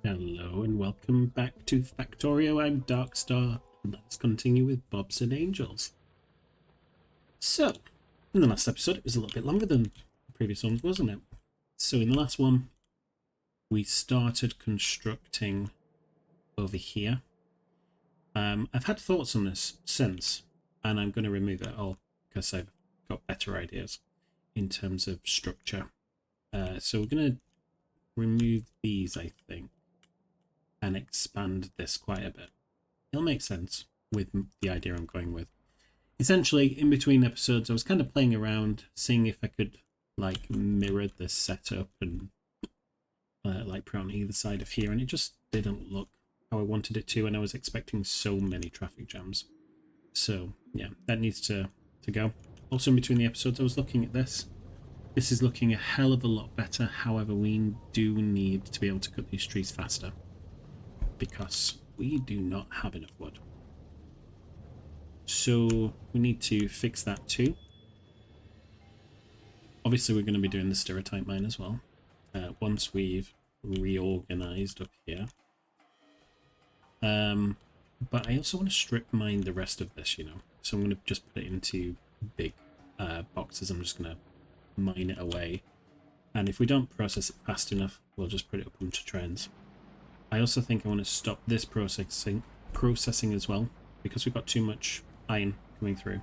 Hello and welcome back to Factorio. I'm Darkstar, and let's continue with Bobs and Angels. So, in the last episode, it was a little bit longer than the previous ones, wasn't it? So in the last one, we started constructing over here. I've had thoughts on this since, and I'm going to remove it all because I've got better ideas in terms of structure. So we're going to remove these, I think, and expand this quite a bit. It'll make sense with the idea I'm going with. Essentially, in between episodes, I was kind of playing around, seeing if I could like mirror the setup and like put on either side of here, and it just didn't look how I wanted it to, and I was expecting so many traffic jams. So yeah, that needs to go. Also, in between the episodes, I was looking at this. This is looking a hell of a lot better. However, we do need to be able to cut these trees faster because we do not have enough wood. So we need to fix that too. Obviously, we're going to be doing the stereotype mine as well once we've reorganized up here. But I also want to strip mine the rest of this, So I'm going to just put it into big boxes. I'm just going to mine it away. And if we don't process it fast enough, we'll just put it up onto trains. I also think I want to stop this processing as well, because we've got too much iron coming through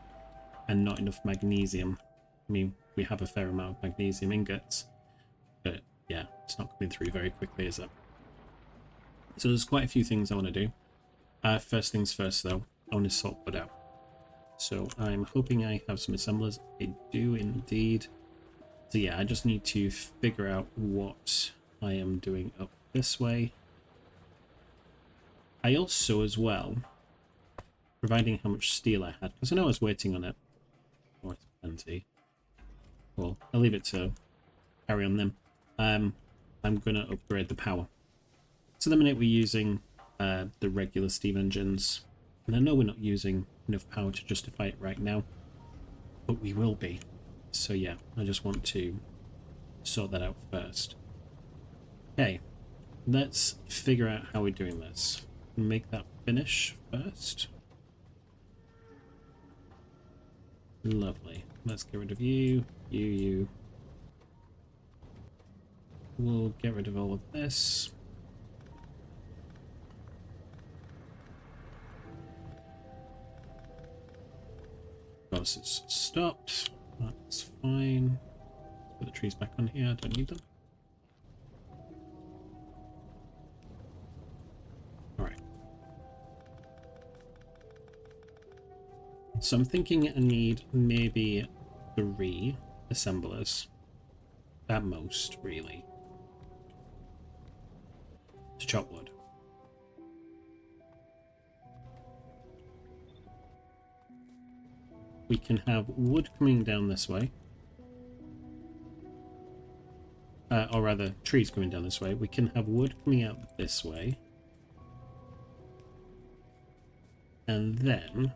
and not enough magnesium. I mean, we have a fair amount of magnesium ingots, but yeah, it's not coming through very quickly, is it? So there's quite a few things I want to do. First things first, though, I want to sort wood out. So I'm hoping I have some assemblers. I do indeed. So yeah, I just need to figure out what I am doing up this way. I also, as well, providing how much steel I had, because I know I was waiting on it. Oh, it's plenty. Well, I'll leave it to carry on then. I'm going to upgrade the power. So the minute we're using the regular steam engines, and I know we're not using enough power to justify it right now, but we will be. So yeah, I just want to sort that out first. Okay, let's figure out how we're doing this. Make that finish first. Lovely. Let's get rid of you, you. We'll get rid of all of this. Of course, it's stopped. That's fine. Put the trees back on here. I don't need them. Alright. So I'm thinking I need maybe 3 assemblers. At most, really. To chop wood. We can have wood coming down this way. Or rather, trees coming down this way. We can have wood coming out this way. And then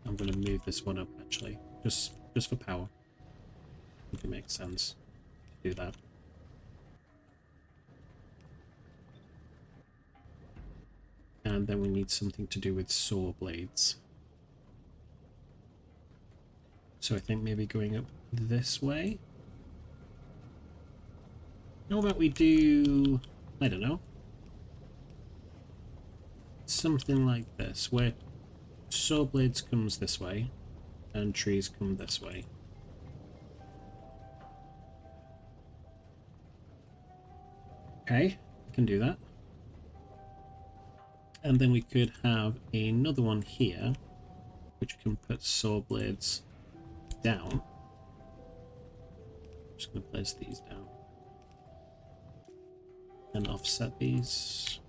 I'm going to move this one up, actually. Just for power. I think it makes sense to do that. And then we need something to do with saw blades. So I think maybe going up this way. How about we do, I don't know, something like this, where saw blades comes this way and trees come this way. Okay, I can do that. And then we could have another one here, which can put saw blades down. I'm just going to place these down. And offset these.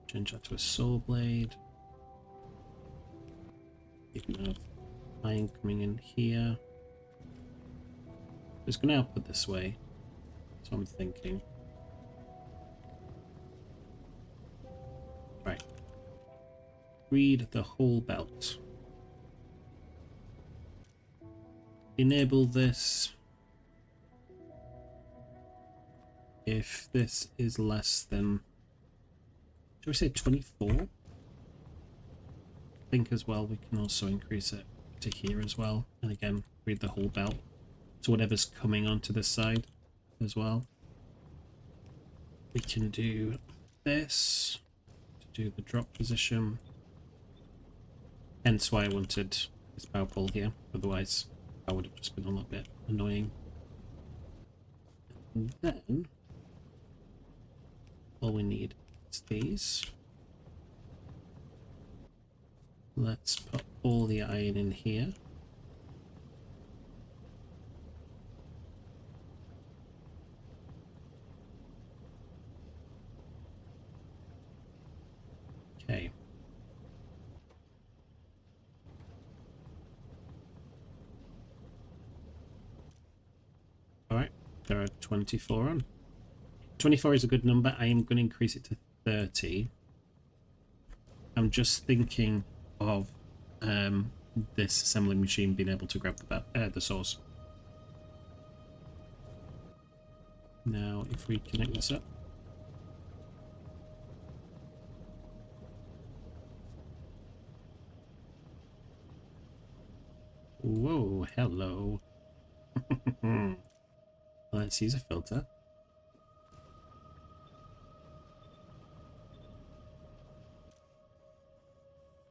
Change that to a saw blade. You can have iron coming in here. It's going to output this way. So I'm thinking. Right. Read the whole belt. Enable this. if this is less than, shall we say 24? I think as well we can also increase it to here as well. And again, read the whole belt. So whatever's coming onto this side as well. We can do this to do the drop position. Hence why I wanted this power pole here. Otherwise, I would have just been a little bit annoying. And then all we need is these. Let's put all the iron in here. Okay. Alright, there are 24 on. 24 is a good number. I am going to increase it to 30. I'm just thinking of this assembling machine being able to grab the source. Now, if we connect this up. Whoa, hello. Let's use a filter.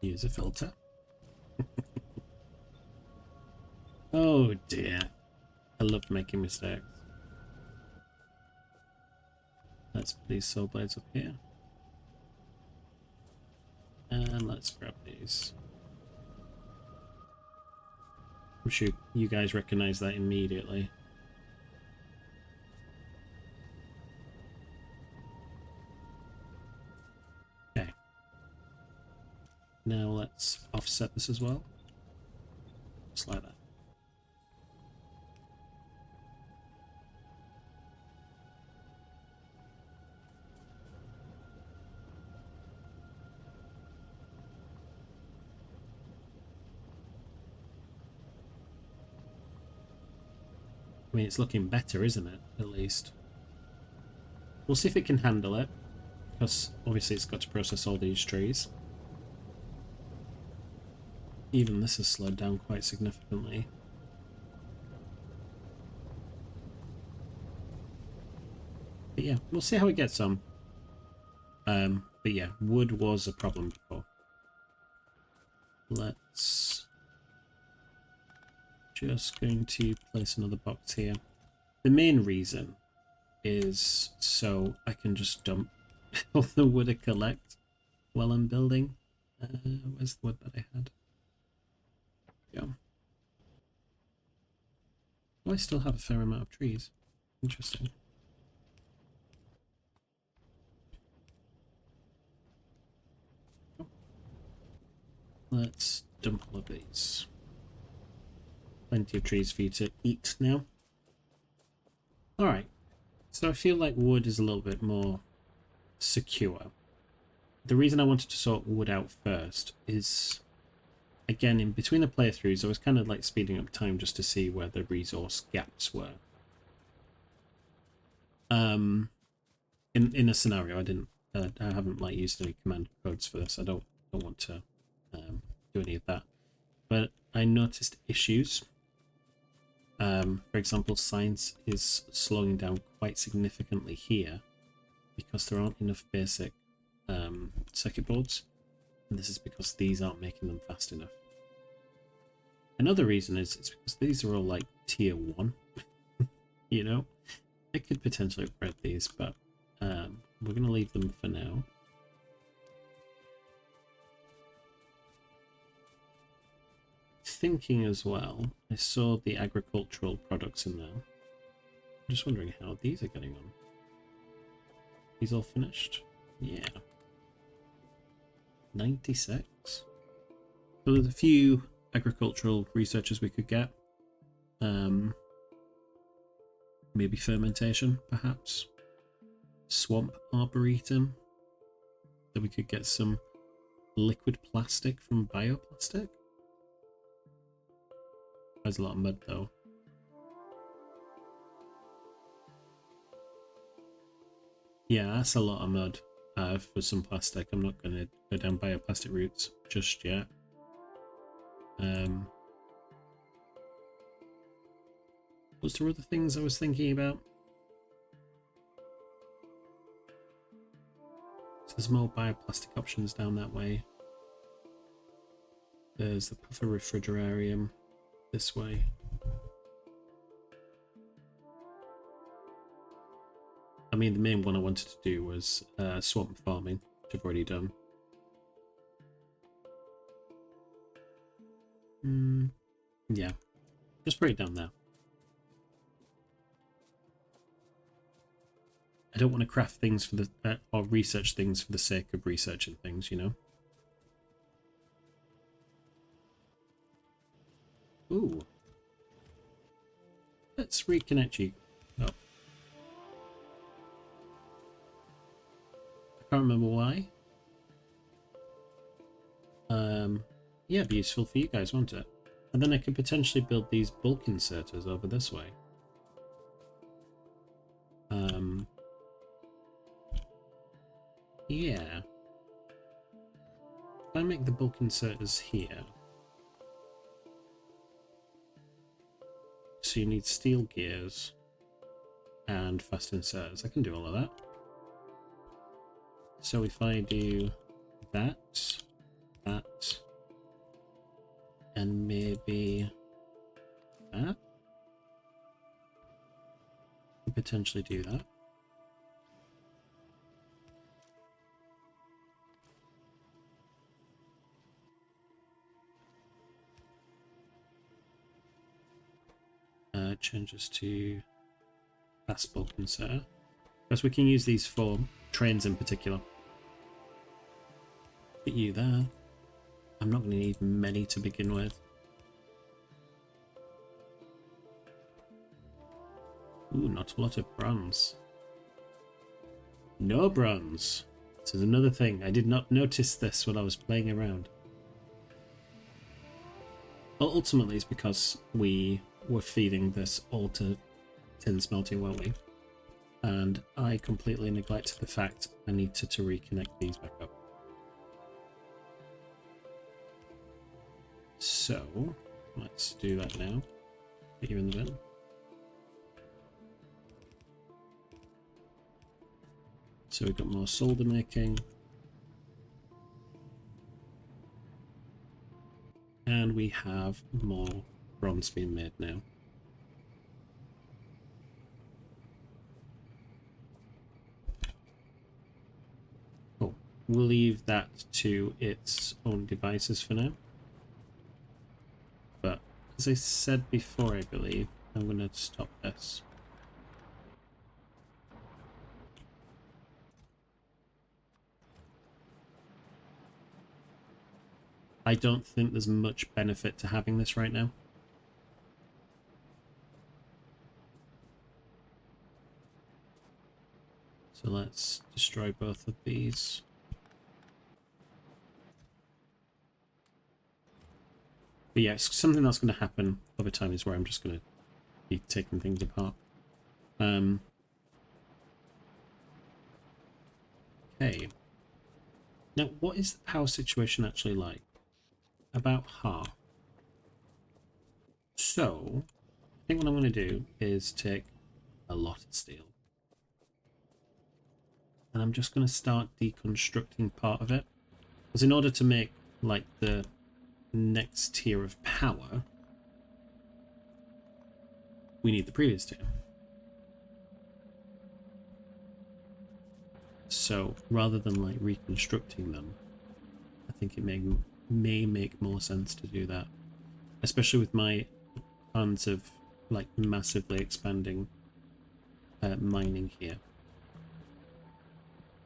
Use a filter. Oh dear. I love making mistakes. Let's put these saw blades up here. And let's grab these. I'm sure you guys recognize that immediately. Okay. Now let's offset this as well. Just like that. I mean, it's looking better, isn't it? At least. We'll see if it can handle it, because obviously it's got to process all these trees. Even this has slowed down quite significantly. But yeah, we'll see how it gets on. But yeah, wood was a problem before. Let's... just going to place another box here. The main reason is so I can just dump all the wood I collect while I'm building. Where's the wood that I had? Yeah. Well, I still have a fair amount of trees. Interesting. Let's dump all of these. Plenty of trees for you to eat now. Alright, so I feel like wood is a little bit more secure. The reason I wanted to sort wood out first is, again, in between the playthroughs, I was kind of like speeding up time just to see where the resource gaps were. In a scenario, I haven't like used any command codes for this. I don't want to do any of that. But I noticed issues. For example, science is slowing down quite significantly here because there aren't enough basic circuit boards, and this is because these aren't making them fast enough. Another reason is it's because these are all like tier 1. You know, I could potentially upgrade these, but we're going to leave them for now. Thinking as well, I saw the agricultural products in there. I'm just wondering how these are getting on. These all finished? Yeah. 96. So there's a few agricultural researchers we could get. Maybe fermentation, perhaps. Swamp arboretum. So we could get some liquid plastic from bioplastic. There's a lot of mud though. Yeah, that's a lot of mud for some plastic. I'm not going to go down bioplastic routes just yet. Was there other things I was thinking about? So there's more bioplastic options down that way. There's the puffer refrigerarium this way. I mean, the main one I wanted to do was swamp farming, which I've already done. Yeah, just put it down there. I don't want to craft things for the or research things for the sake of researching things, you know. Ooh, let's reconnect you. Oh, I can't remember why. Yeah, it'd be useful for you guys, won't it? And then I could potentially build these bulk inserters over this way. Yeah. If I make the bulk inserters here. So you need steel gears and fast inserters. I can do all of that. So if I do that, and maybe that, I could potentially do that. Changes to fast bulk inserter. Because we can use these for trains in particular. Put you there. I'm not going to need many to begin with. Ooh, not a lot of bronze. No bronze. This is another thing. I did not notice this when I was playing around. Well, ultimately, it's because we were feeding this all to tin smelting, weren't we? And I completely neglected the fact I needed to reconnect these back up. So, let's do that now. Put you in the bin. So we've got more solder making. And we have more bronze being made now. Cool. We'll leave that to its own devices for now. But as I said before, I believe, I'm going to stop this. I don't think there's much benefit to having this right now. So let's destroy both of these. But yeah, it's something that's going to happen over time is where I'm just going to be taking things apart. Okay. Now, what is the power situation actually like? About half. So, I think what I'm going to do is take a lot of steel. And I'm just going to start deconstructing part of it. Because in order to make, like, the next tier of power, we need the previous tier. So, rather than, like, reconstructing them, I think it may make more sense to do that. Especially with my plans of, like, massively expanding mining here.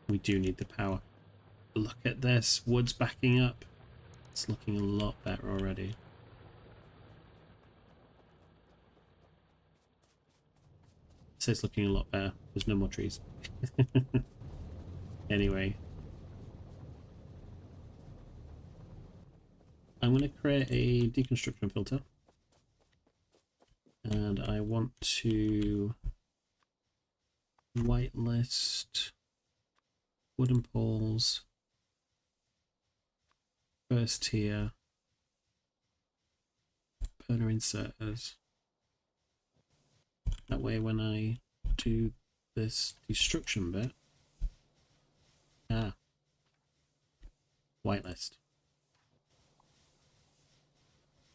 We do need the power. Look at this, wood's backing up. It's looking a lot better already. So it's looking a lot better. There's no more trees. Anyway. I'm going to create a deconstruction filter. And I want to whitelist wooden poles. First tier. Burner inserters. That way when I do this destruction bit. Whitelist.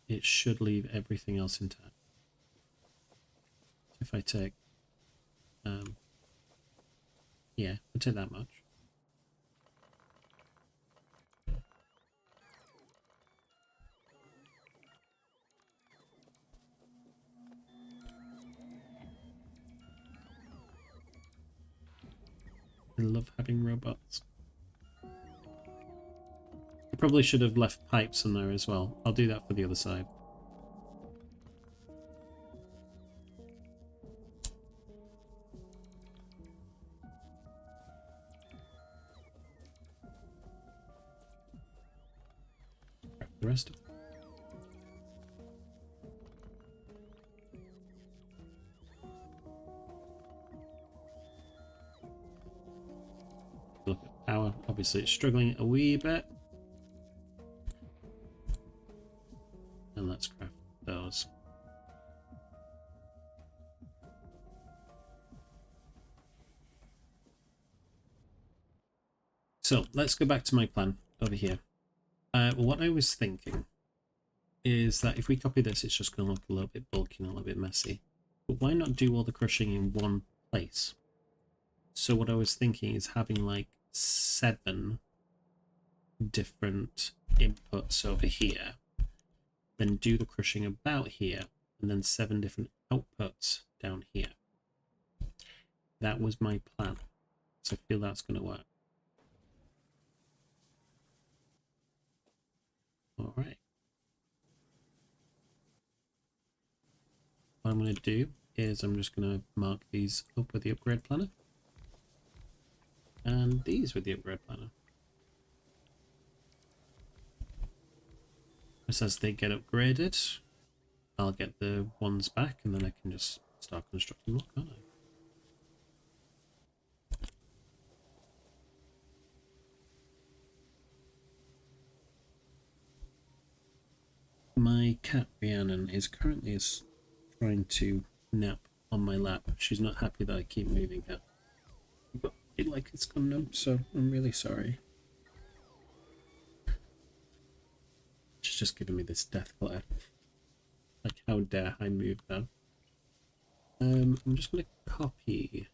It should leave everything else intact. If I take, yeah, I'll take that much. I love having robots. I probably should have left pipes in there as well. I'll do that for the other side. The rest of it. Look at power. Obviously it's struggling a wee bit. And let's craft those. So let's go back to my plan over here. What I was thinking is that if we copy this, it's just going to look a little bit bulky and a little bit messy. But why not do all the crushing in one place? So what I was thinking is having like 7 different inputs over here, then do the crushing about here, and then 7 different outputs down here. That was my plan. So I feel that's going to work. All right. What I'm going to do is I'm just going to mark these up with the upgrade planner. And these with the upgrade planner. Just as they get upgraded, I'll get the ones back and then I can just start constructing more, can't I? My cat Rhiannon is currently trying to nap on my lap. She's not happy that I keep moving her. But I like it's Gundam, so I'm really sorry. She's just giving me this death glare. Like, how dare I move her? I'm just going to copy.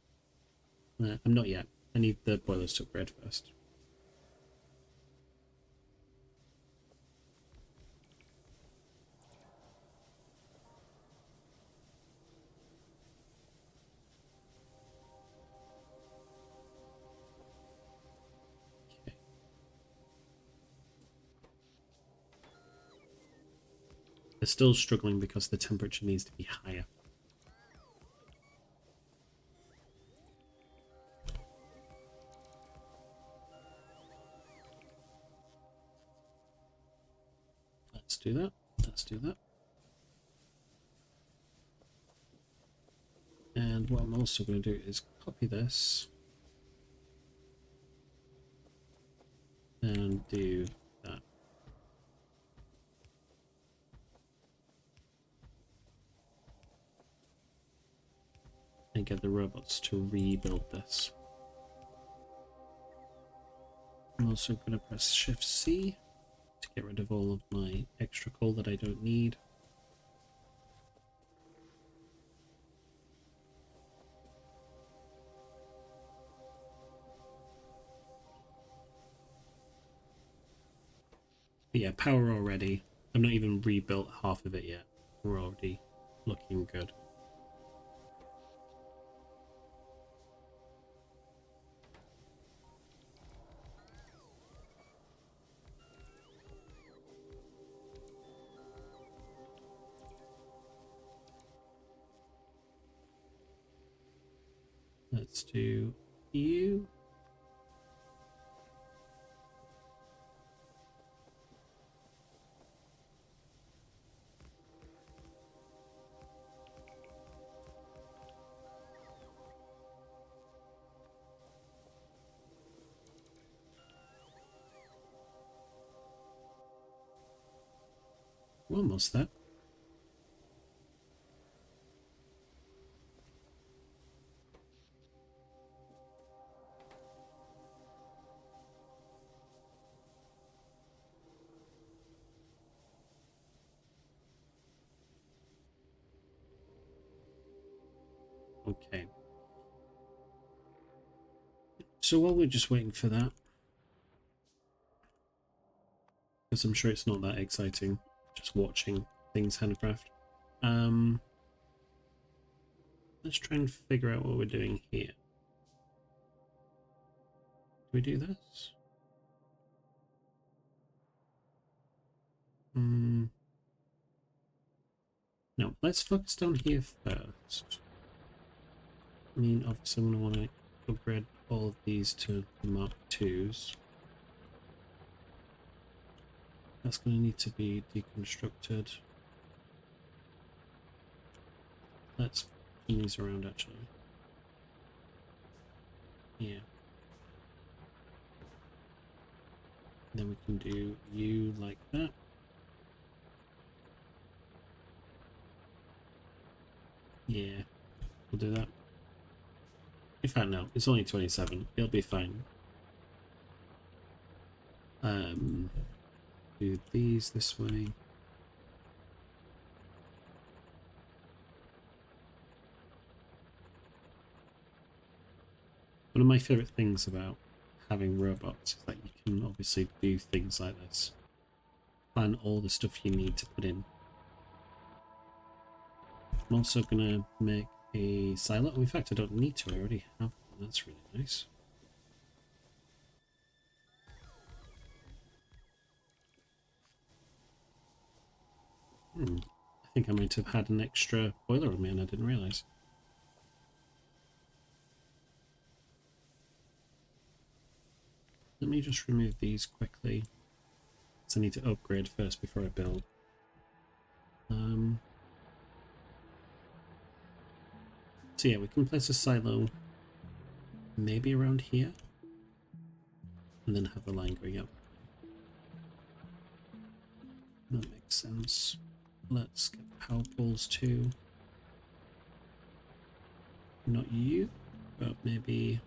I'm not yet. I need the boilers to upgrade first. Okay. They're still struggling because the temperature needs to be higher. Let's do that. Let's do that. And what I'm also going to do is copy this and do that. And get the robots to rebuild this. I'm also going to press Shift C to get rid of all of my extra coal that I don't need. But yeah, power already. I've not even rebuilt half of it yet. We're already looking good. Let's do you. We're almost there. Okay. So while we're just waiting for that, because I'm sure it's not that exciting, just watching things handcraft. Let's try and figure out what we're doing here. Do we do this? No, let's focus down here first. I mean, obviously I'm going to want to upgrade all of these to Mark IIs. That's going to need to be deconstructed. Let's turn these around actually. Yeah. Then we can do you like that. Yeah, we'll do that. In fact, no, it's only 27. It'll be fine. Do these this way. One of my favourite things about having robots is that you can obviously do things like this. Plan all the stuff you need to put in. I'm also going to make a silo. In fact, I don't need to. I already have one. That's really nice. I think I might have had an extra boiler on me and I didn't realise. Let me just remove these quickly. So I need to upgrade first before I build. So yeah, we can place a silo maybe around here. And then have the line going up. That makes sense. Let's get power poles too. Not you, but maybe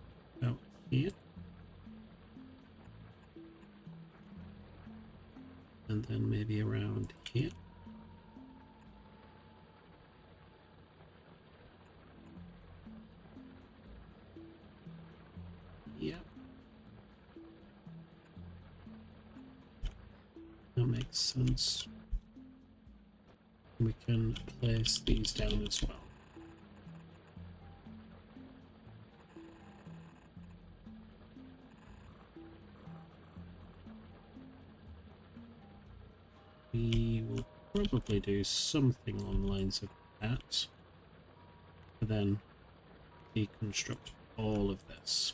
out here. And then maybe around here. Yeah. That makes sense. We can place these down as well. We will probably do something along the lines of that. But then deconstruct all of this.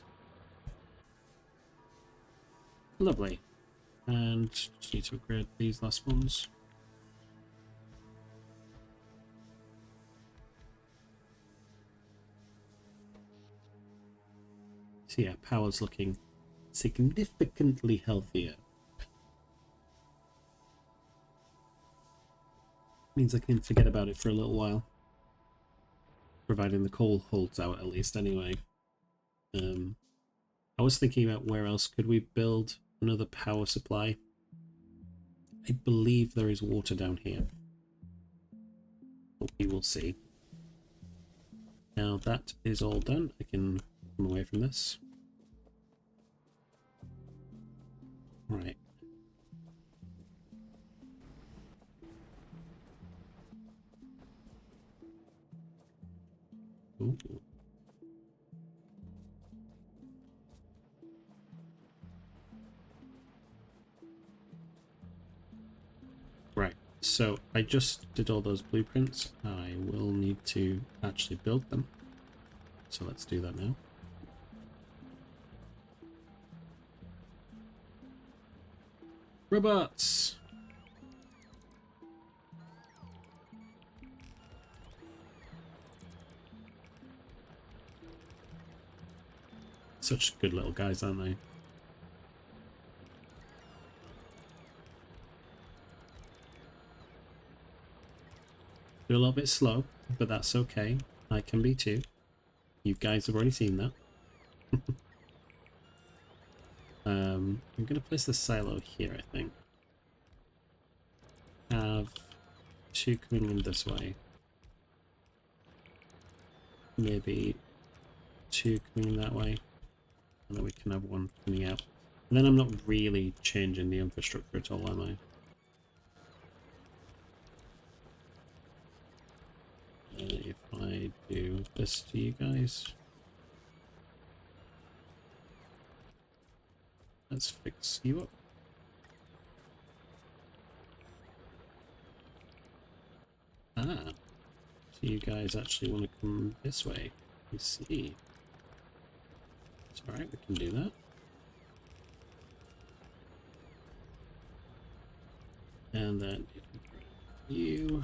Lovely. And just need to upgrade these last ones. So yeah, power's looking significantly healthier. Means I can forget about it for a little while. Providing the coal holds out at least anyway. I was thinking about where else could we build another power supply. I believe there is water down here. But we will see. Now that is all done. I can come away from this. Right. Ooh. Right, so I just did all those blueprints. I will need to actually build them. So let's do that now. Robots! Such good little guys, aren't they? They're a little bit slow, but that's okay. I can be too. You guys have already seen that. I'm going to place the silo here, I think. Have 2 coming in this way. Maybe 2 coming in that way. And then we can have 1 coming out. And then I'm not really changing the infrastructure at all, am I? If I do this to you guys, let's fix you up. Ah, so you guys actually want to come this way. You see. It's alright, we can do that. And then if we grab you.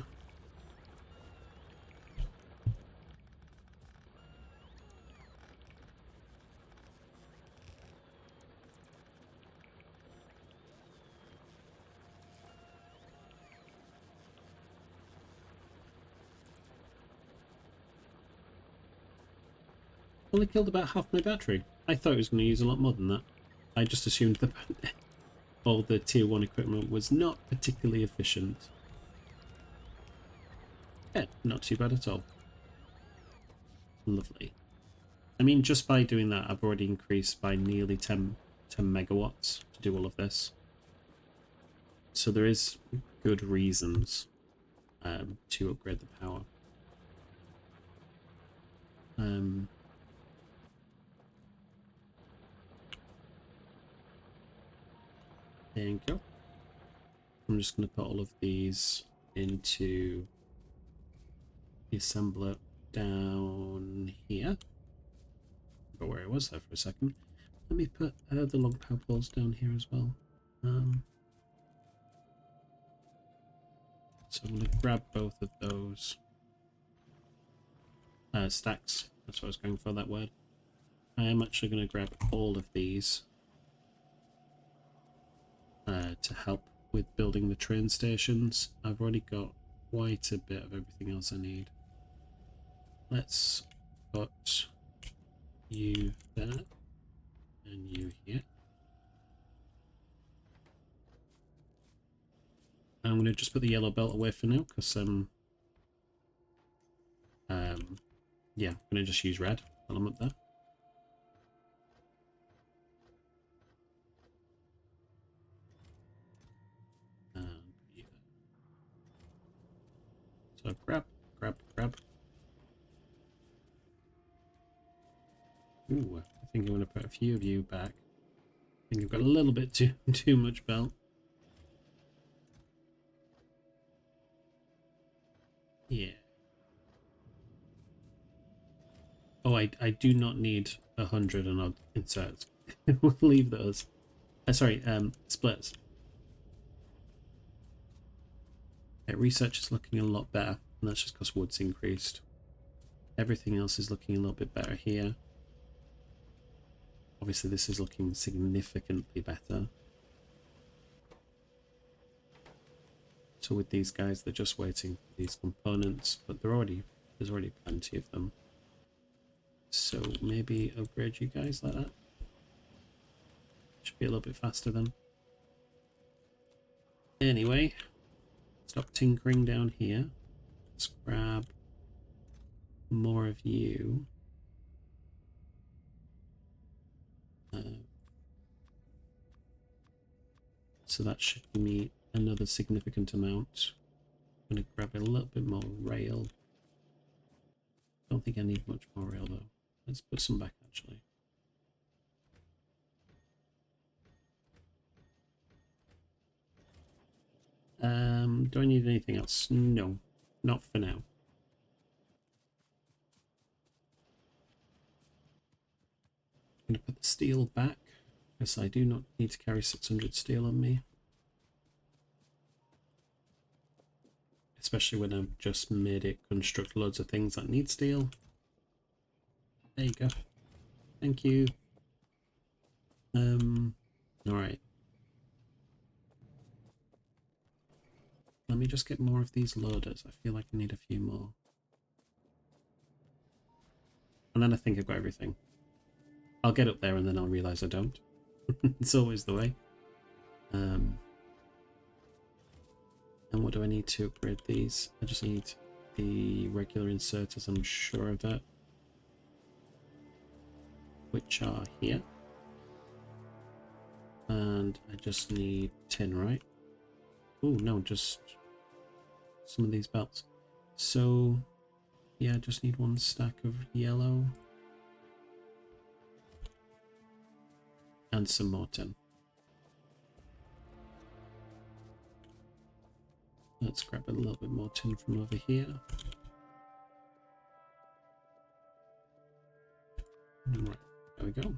Only killed about half my battery. I thought it was going to use a lot more than that. I just assumed that all the tier 1 equipment was not particularly efficient. Yeah, not too bad at all. Lovely. I mean, just by doing that, I've already increased by nearly 10 megawatts to do all of this. So there is good reasons to upgrade the power. There you go. I'm just going to put all of these into the assembler down here. But where I was there for a second. Let me put the long power poles down here as well. So I'm going to grab both of those stacks. That's what I was going for, that word. I am actually going to grab all of these to help with building the train stations. I've already got quite a bit of everything else I need. Let's put you there and you here. I'm going to just put the yellow belt away for now because yeah, I'm going to just use red while I'm up there. So grab. Ooh, I think I'm going to put a few of you back. I think I've got a little bit too much belt. Yeah. Oh, I do not need 100 and odd inserts. We'll leave those. Sorry, splits. Okay, research is looking a lot better, and that's just because wood's increased. Everything else is looking a little bit better here. Obviously, this is looking significantly better. So with these guys, they're just waiting for these components, but there's already plenty of them. So maybe upgrade you guys like that. Should be a little bit faster then. Anyway, stop tinkering down here. Let's grab more of you. So that should give me another significant amount. I'm going to grab a little bit more rail. Don't think I need much more rail though. Let's put some back actually. Do I need anything else? No, not for now. I'm going to put the steel back because I do not need to carry 600 steel on me. Especially when I've just made it construct loads of things that need steel. There you go. Thank you. Alright. Let me just get more of these loaders. I feel like I need a few more. And then I think I've got everything. I'll get up there and then I'll realise I don't. It's always the way. And what do I need to upgrade these? I just need the regular inserters, I'm sure of that. Which are here. And I just need tin, right? Oh, no, just some of these belts. So, yeah, I just need one stack of yellow. And some more tin. Let's grab a little bit more tin from over here. Right, there we go.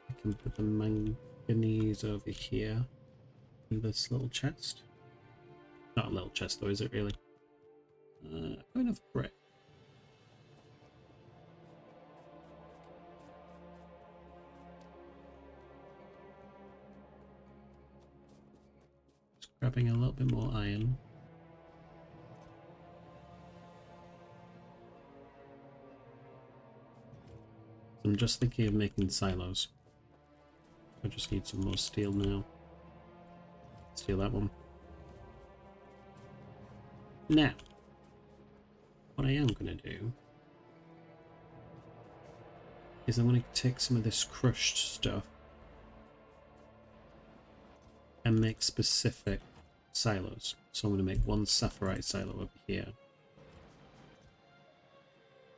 I can put the manganese over here in this little chest. Not a little chest though, is it really? Enough brick. Just grabbing a little bit more iron. I'm just thinking of making silos. I just need some more steel now. Steal that one. Now, what I am going to do is I'm going to take some of this crushed stuff and make specific silos. So I'm going to make one sapphirite silo over here.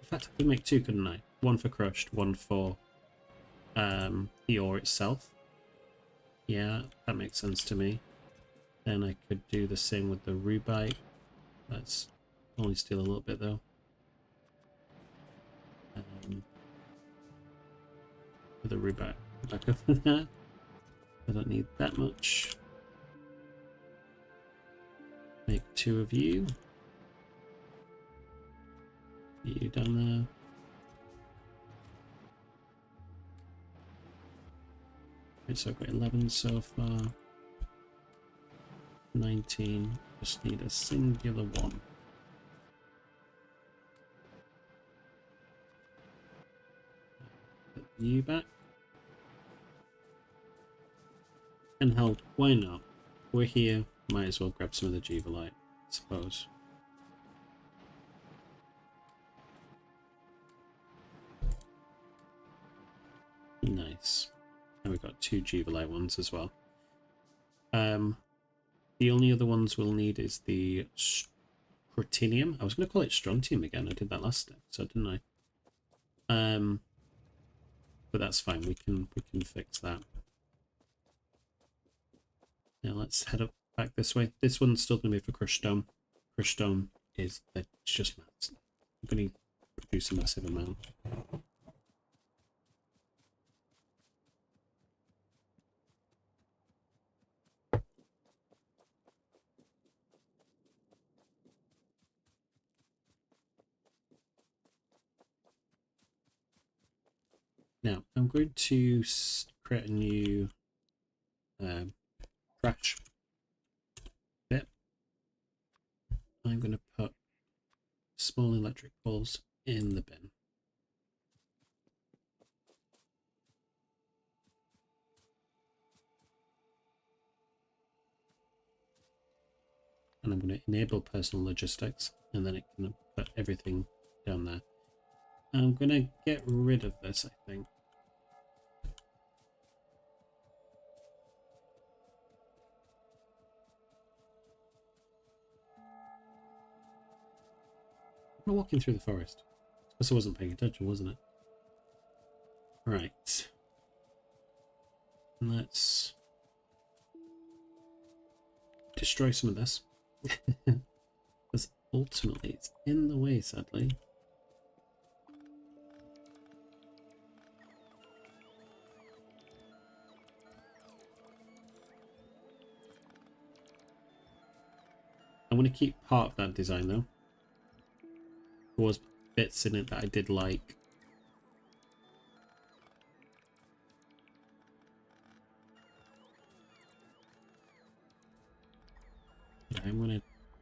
In fact, I could make two, couldn't I? One for crushed, one for the ore itself. Yeah, that makes sense to me. Then I could do the same with the rubite. Let's only steal a little bit though. For the rubite back over there. I don't need that much. Make two of you. You down there. Okay, so I've got 11 so far. 19. Just need a singular one. Put you back. And hell, why not? We're here. Might as well grab some of the Jubilite, I suppose. Nice. And we've got two Jubilite ones as well. The only other ones we'll need is the Scrutinium. I was going to call it Strontium again. I did that last episode, didn't I? But that's fine. We can fix that. Now let's head up back this way. This one's still going to be for crushed stone. Crushed stone is it's just massive. I'm going to produce a massive amount. Now I'm going to create a new trash bit. I'm going to put small electric poles in the bin. And I'm going to enable personal logistics, and then it can put everything down there. I'm going to get rid of this, I think. I'm walking through the forest. Because I wasn't paying attention, wasn't it? Right. Let's destroy some of this. Because ultimately it's in the way, sadly. I want to keep part of that design though. There was bits in it that I did like.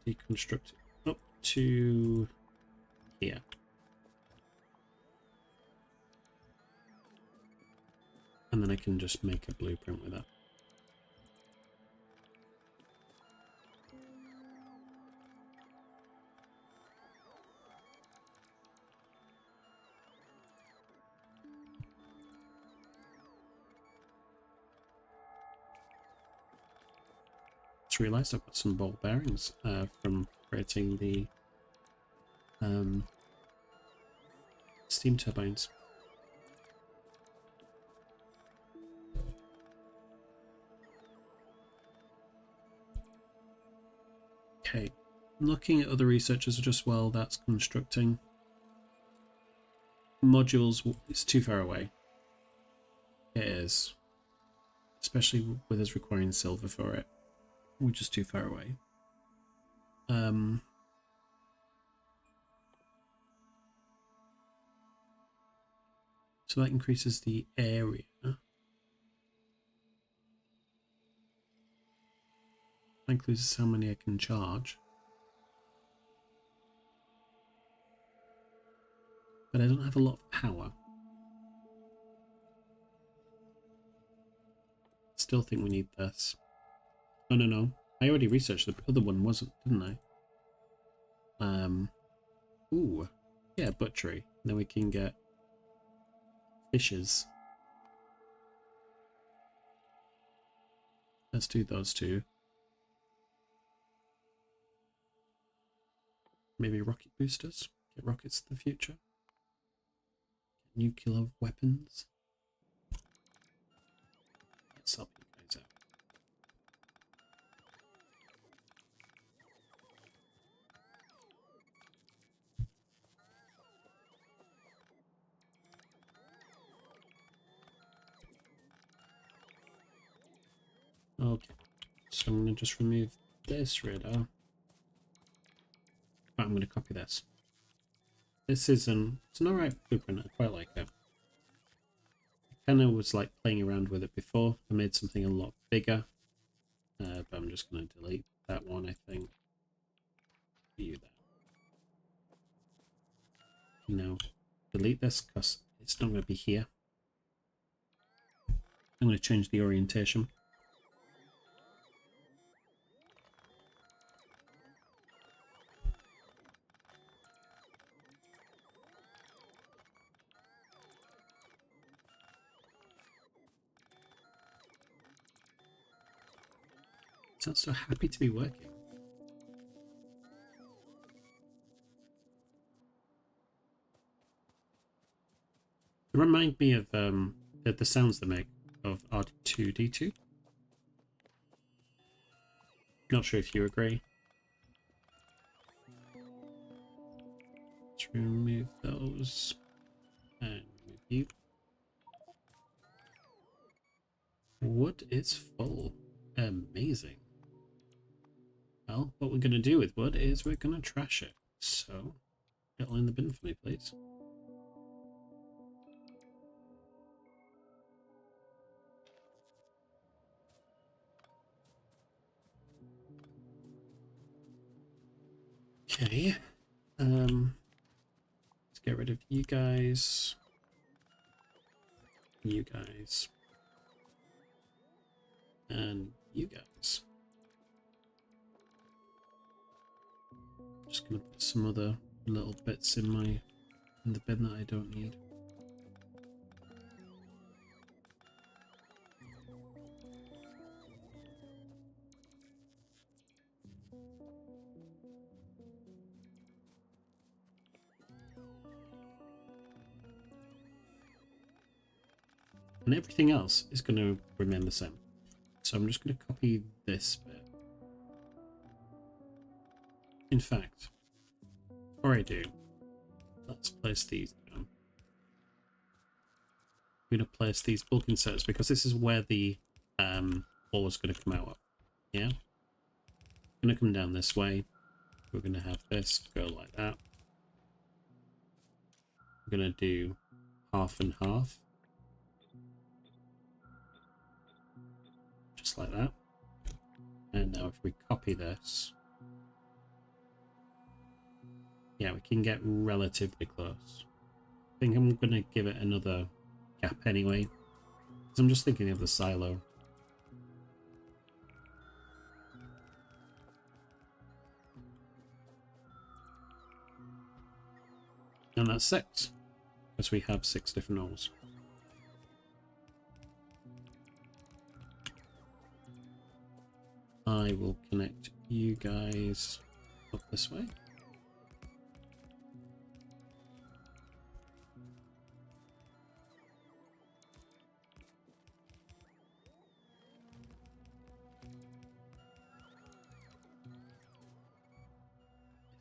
deconstruct it up to here. And then I can just make a blueprint with that. Just realised I've got some ball bearings from creating the steam turbines. Okay, looking at other researchers as well, that's constructing modules. It's too far away. It is, especially with us requiring silver for it. We're just too far away. So that increases the area. That includes how many I can charge. But I don't have a lot of power. Still think we need this. Oh, no. I already researched the other one, wasn't, didn't I? Ooh. Yeah, butchery. Then we can get fishes. Let's do those two. Maybe rocket boosters. Get rockets in the future. Get nuclear weapons. Let's help you guys out. Okay, so I'm going to just remove this radar. But I'm going to copy this. This is it's an alright blueprint, I quite like it. I kind of was like playing around with it before. I made something a lot bigger. But I'm just going to delete that one, I think. View that. Now, delete this because it's not going to be here. I'm going to change the orientation. Sounds so happy to be working. It reminds me of the sounds they make of R2D2. Not sure if you agree. Let's remove those and remove you. Wood is full. Amazing. Well, what we're going to do with wood is we're going to trash it. So, get all in the bin for me, please. Okay. Let's get rid of you guys. You guys. And you guys. Just gonna put some other little bits in the bin that I don't need. And everything else is going to remain the same. So I'm just going to copy this bit. In fact, before I do, let's place these down. I'm going to place these bulk inserts because this is where the ball is going to come out of. Yeah? Going to come down this way. We're going to have this go like that. We're going to do half and half. Just like that. And now if we copy this, Yeah, we can get relatively close. I think I'm going to give it another gap anyway. Because I'm just thinking of the silo. And that's 6. Because we have 6 different ores. I will connect you guys up this way.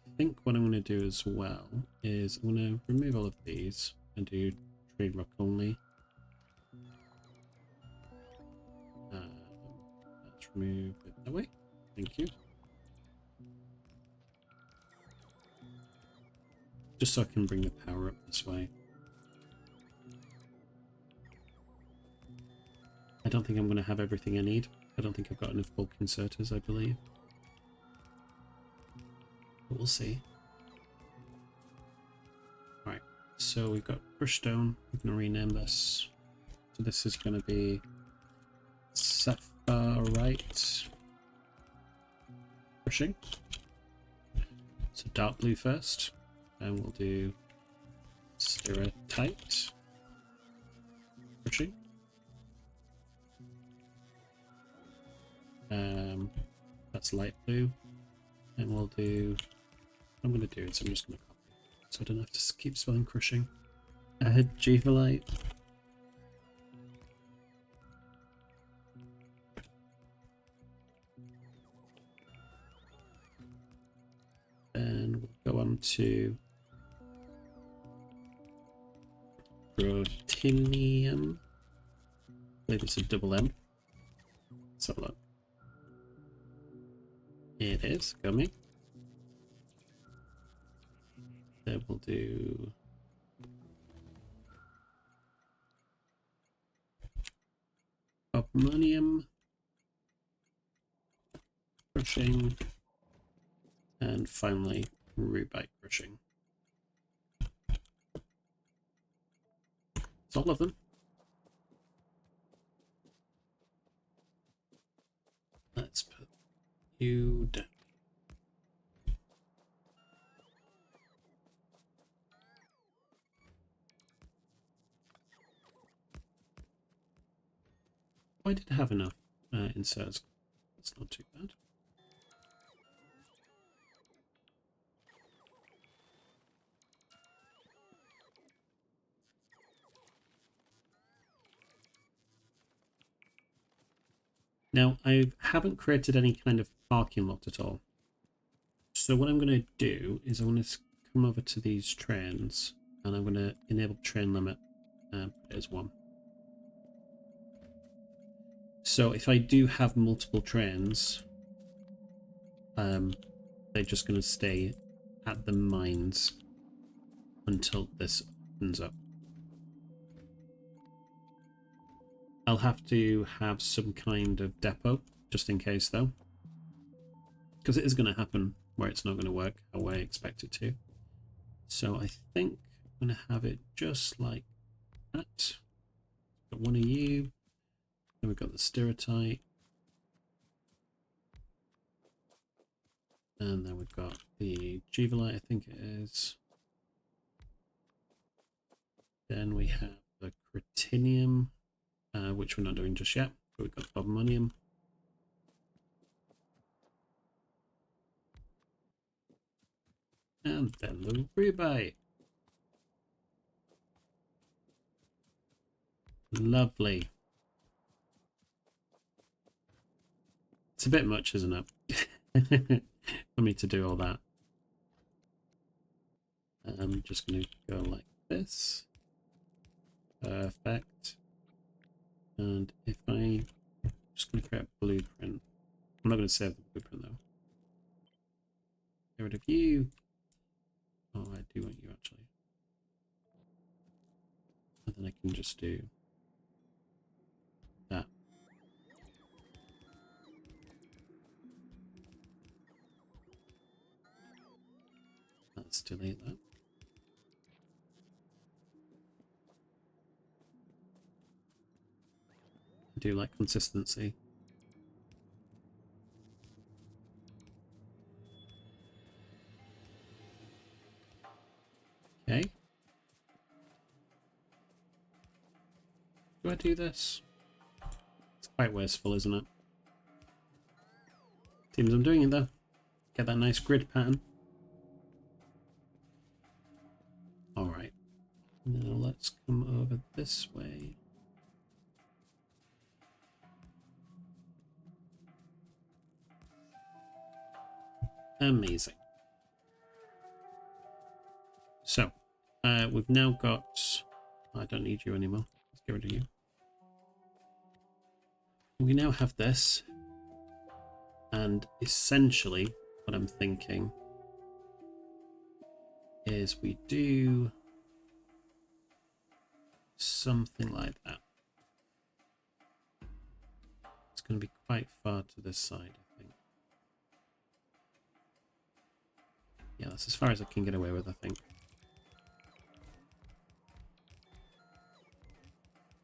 I think what I'm going to do as well is I'm going to remove all of these and do trade rock only. Let's remove it that way. Thank you. Just so I can bring the power up this way. I don't think I'm going to have everything I need. I don't think I've got enough bulk inserters, I believe. But we'll see. Alright, so we've got crushed stone. We're going to rename this. So this is going to be Sapphirite crushing. So dark blue first. And we'll do Stereotyped crushing. That's light blue. And we'll do... What I'm going to do is I'm just going to copy so I don't have to keep spelling crushing. Jivalite. And we'll go on to Protinium. I believe it's a double M. Let's have a look. It is, gummy. Then we'll do Carbonium, crushing, and finally Rubite crushing. It's all of them. Let's put you down. I did have enough inserts. That's not too bad. Now, I haven't created any kind of parking lot at all. So what I'm going to do is I'm going to come over to these trains and I'm going to enable train limit and put it as 1. So if I do have multiple trains, they're just going to stay at the mines until this opens up. I'll have to have some kind of depot, just in case though. Because it is going to happen where it's not going to work how I expect it to. So I think I'm going to have it just like that. Got one of you. Then we've got the Stereotype. And then we've got the Juvelite, I think it is. Then we have the Cretinium, which we're not doing just yet. But we've got the Bobomonium. And then the Rubite. Lovely. It's a bit much, isn't it? For me to do all that. I'm just going to go like this. Perfect. And if I'm just going to create a blueprint. I'm not going to save the blueprint though. Get rid of you. Oh, I do want you actually. And then I can just do that. let's delete that. I do like consistency. Okay. Do I do this? It's quite wasteful, isn't it? Seems I'm doing it though. Get that nice grid pattern. Alright. Now let's come over this way. Amazing. So, we've now got... I don't need you anymore. Let's get rid of you. We now have this. And essentially, what I'm thinking is we do something like that. It's going to be quite far to this side, I think. Yeah, that's as far as I can get away with, I think.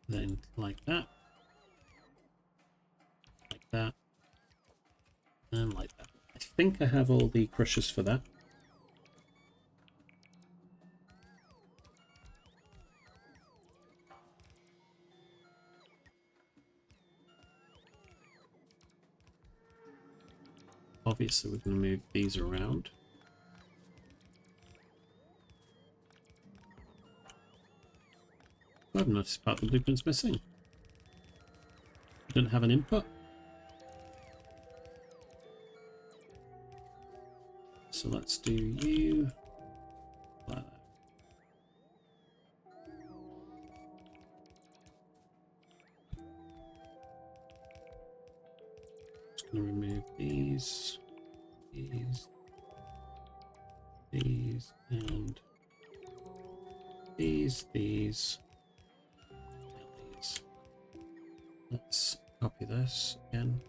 Then like that. Like that. And like that. I think I have all the crushers for that. Obviously, we're going to move these around. I've noticed part of the blueprint's missing. I don't have an input. So let's do you like that. Just going to remove these, and these, and these. Let's copy this again.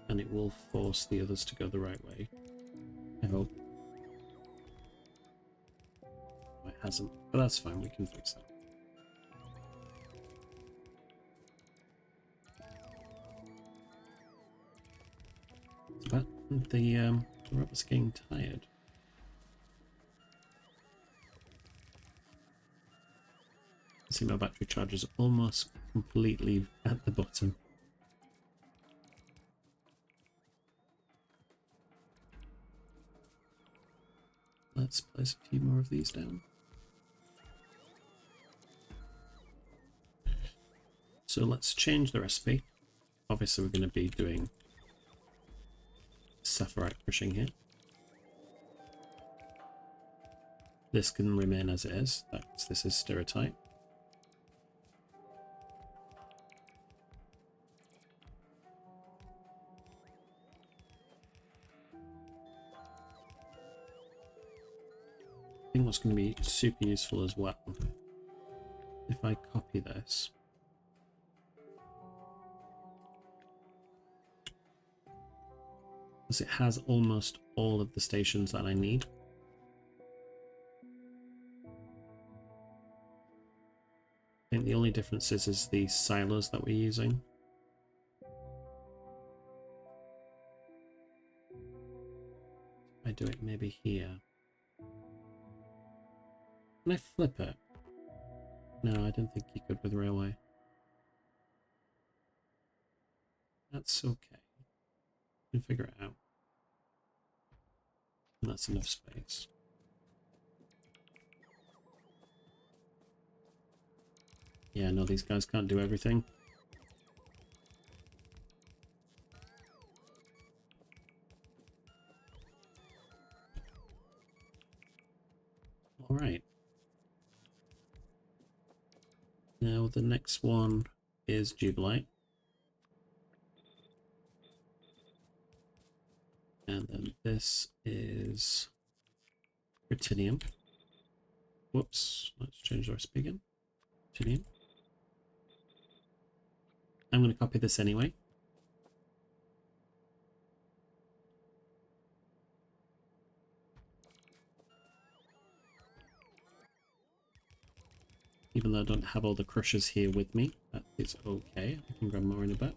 And it will force the others to go the right way. I hope. No, it hasn't, but that's fine, we can fix that. But the robot's getting tired. See, my battery charge is almost completely at the bottom. Let's place a few more of these down. So let's change the recipe. Obviously, we're going to be doing sapphirite crushing here. This can remain as it is. This is stereotype. I think what's going to be super useful as well, if I copy this, because it has almost all of the stations that I need. I think the only difference is the silos that we're using. I do it maybe here. Can I flip it? No, I don't think you could with railway. That's okay. We can figure it out. And that's enough space. Yeah, no, these guys can't do everything. All right. Now the next one is Jubilite. And then this is Ruthenium. Whoops, let's change the recipe again. Ruthenium. I'm going to copy this anyway. even though I don't have all the crushers here with me. That is okay. I can grab more in a bit.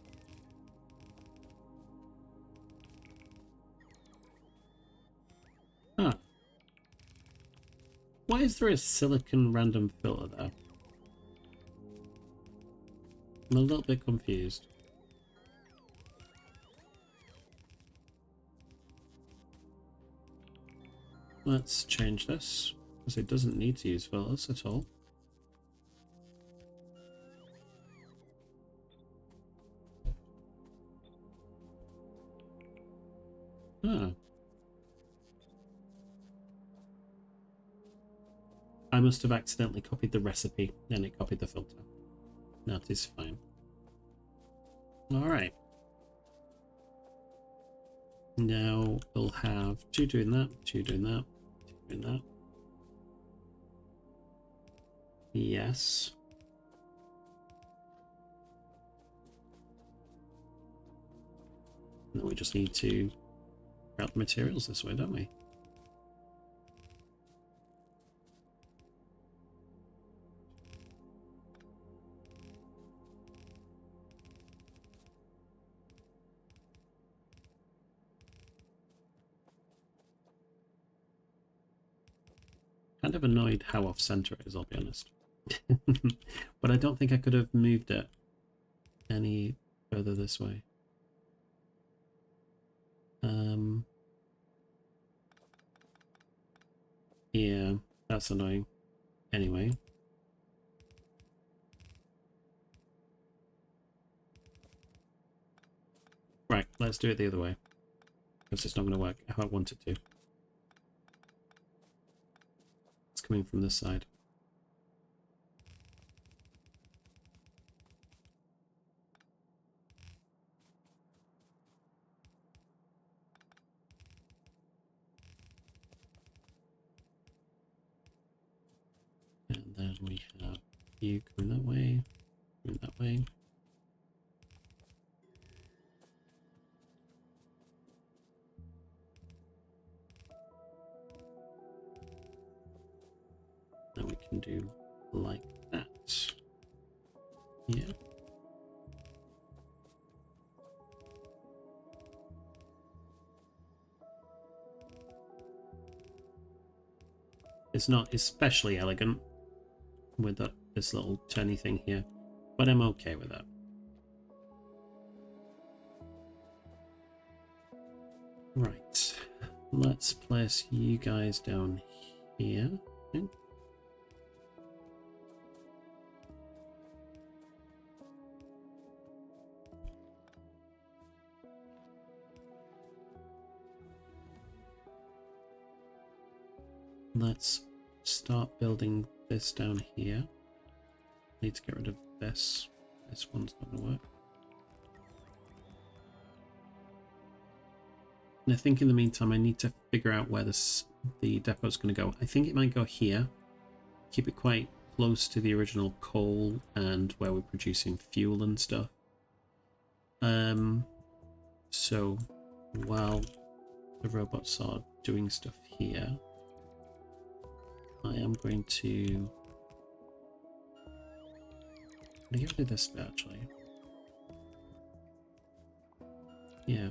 Ah. Why is there a silicon random filter there? I'm a little bit confused. Let's change this, because it doesn't need to use filters at all. Ah. I must have accidentally copied the recipe, then it copied the filter. That is fine. Alright. Now we'll have 2 doing that, 2 doing that, 2 doing that. Yes. And then we just need to route the materials this way, don't we? Kind of annoyed how off center it is, I'll be honest. But I don't think I could have moved it any further this way. Yeah, that's annoying. Anyway. Right, let's do it the other way. Because it's not going to work how I want it to. It's coming from this side. And then we have you going that way, going that way. Now we can do like that. Yeah. It's not especially elegant with this little turny thing here, but I'm okay with that. Right, let's place you guys down here. Okay. Let's start building this down here. Need to get rid of this. This one's not going to work. And I think in the meantime I need to figure out where the depot's going to go. I think it might go here. Keep it quite close to the original coal and where we're producing fuel and stuff. So while the robots are doing stuff here, I am going to get rid of this bit actually. Yeah.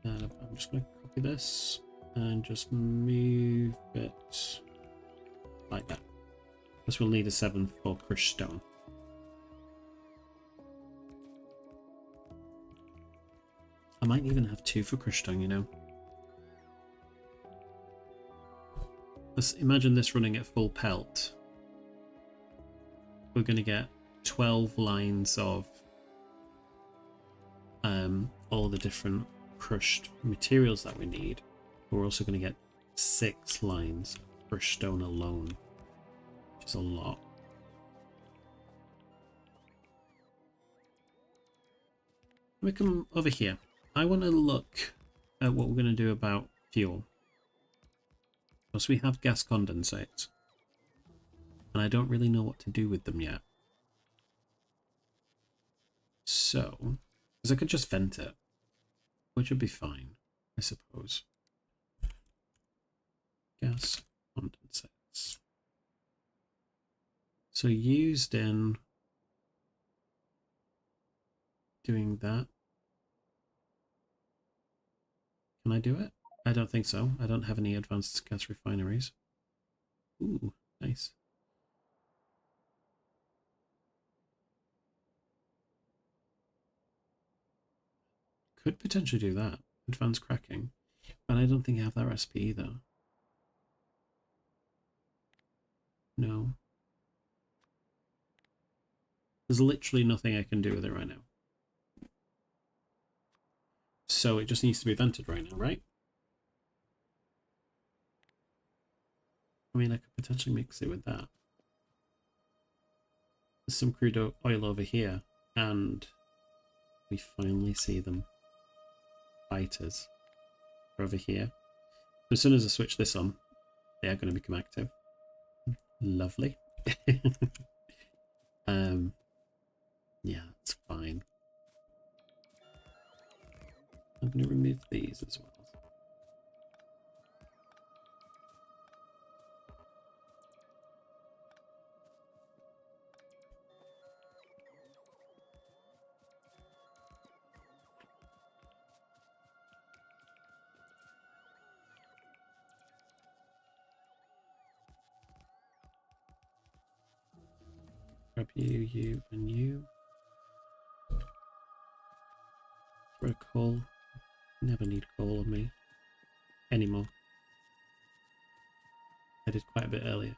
I'm just going to copy this and just move it like that. Because we'll need a 7 for crushed stone. I might even have 2 for crushed stone, you know. Let's imagine this running at full pelt. We're going to get 12 lines of all the different crushed materials that we need. We're also going to get 6 lines of crushed stone alone, which is a lot. We come over here. I want to look at what we're going to do about fuel. Because we have gas condensates, and I don't really know what to do with them yet. So, because I could just vent it, which would be fine, I suppose. Gas condensates. So used in doing that. Can I do it? I don't think so. I don't have any advanced gas refineries. Ooh, nice. Could potentially do that. Advanced cracking. But I don't think I have that recipe either. No. There's literally nothing I can do with it right now. So it just needs to be vented right now, right? I mean, I could potentially mix it with that. There's some crude oil over here, and we finally see them. Fighters are over here. As soon as I switch this on, they are going to become active. Lovely. Yeah, that's fine. I'm going to remove these as well. Grab you, and you. Throw coal. Never need coal on me. Anymore. I did quite a bit earlier.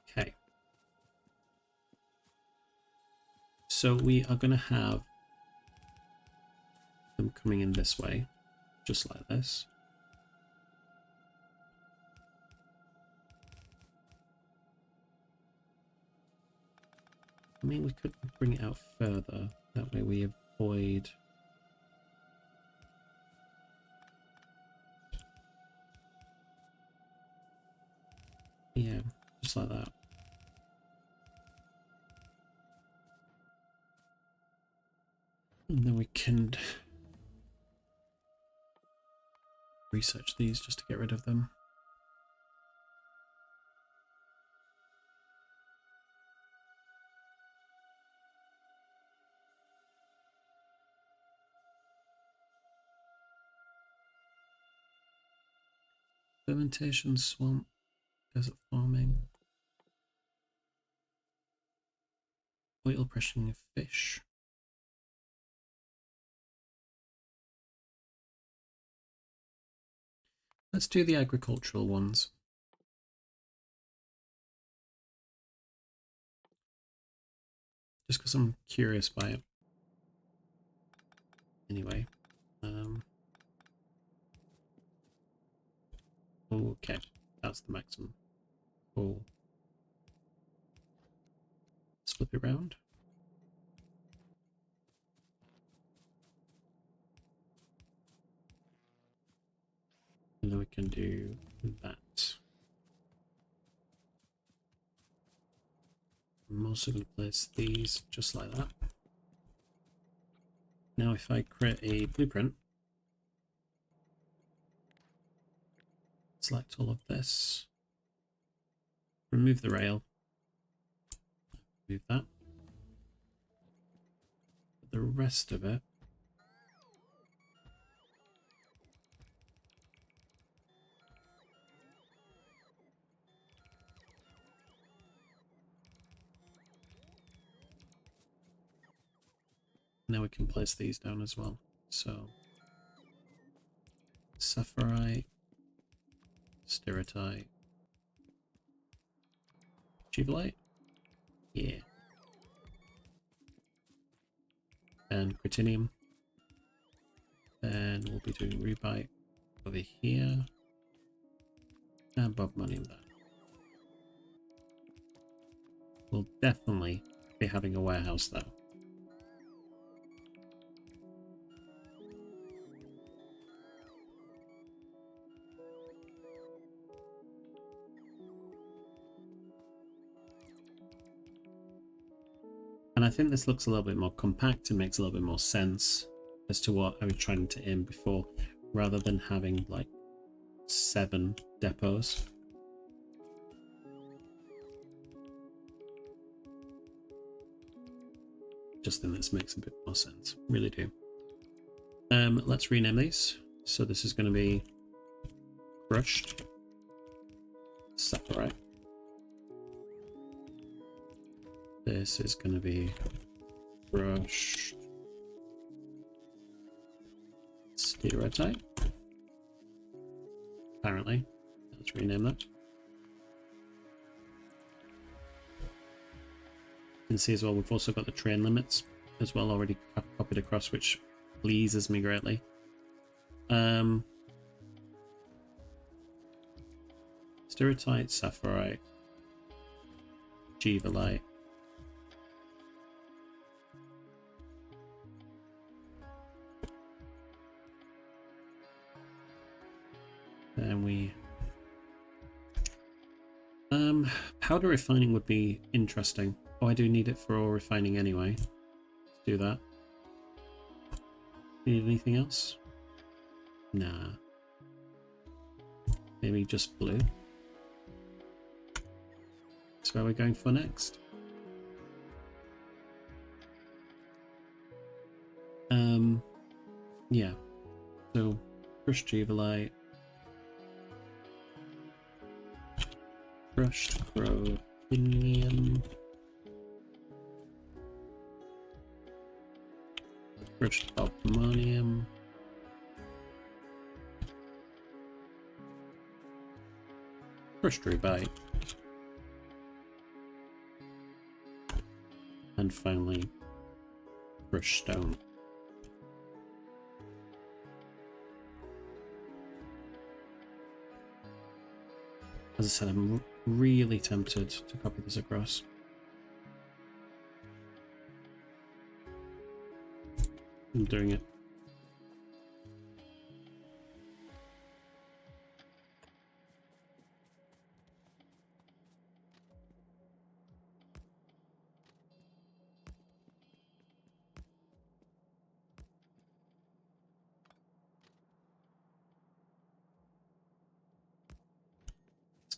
Okay. So we are going to have them coming in this way. Just like this. I mean, we could bring it out further. That way we avoid... Yeah, just like that. And then we can research these just to get rid of them. Fermentation, swamp, desert farming, oil pressing of fish. Let's do the agricultural ones. Just because I'm curious by it. Anyway. Okay, that's the maximum. Cool. Let's flip it around. And then we can do that. I'm also going to place these just like that. Now if I create a blueprint, select all of this, remove the rail, remove that. But the rest of it, now we can place these down as well. So, sapphirite, steratite, jubilite, yeah, and critinium. Then we'll be doing rubite over here, and bobmanium there. We'll definitely be having a warehouse though. And I think this looks a little bit more compact and makes a little bit more sense as to what I was trying to aim before, rather than having like 7 depots. Just think this makes a bit more sense, really do. Let's rename these. So this is going to be crushed sapphire. This is going to be crushed stereotype. Apparently, let's rename that. You can see as well, we've also got the train limits as well already copied across, which pleases me greatly. Stereotype, sapphire, Jivalite. Then we powder refining would be interesting. Oh, I do need it for ore refining anyway. Let's do that. Need anything else? Nah. Maybe just blue. That's where we're going for next. Yeah. So crushed Jivalite. Crushed Chromium. Crushed Ammonium. Crushed Rubite. And finally, crushed stone. As I said, I'm really tempted to copy this across. I'm doing it.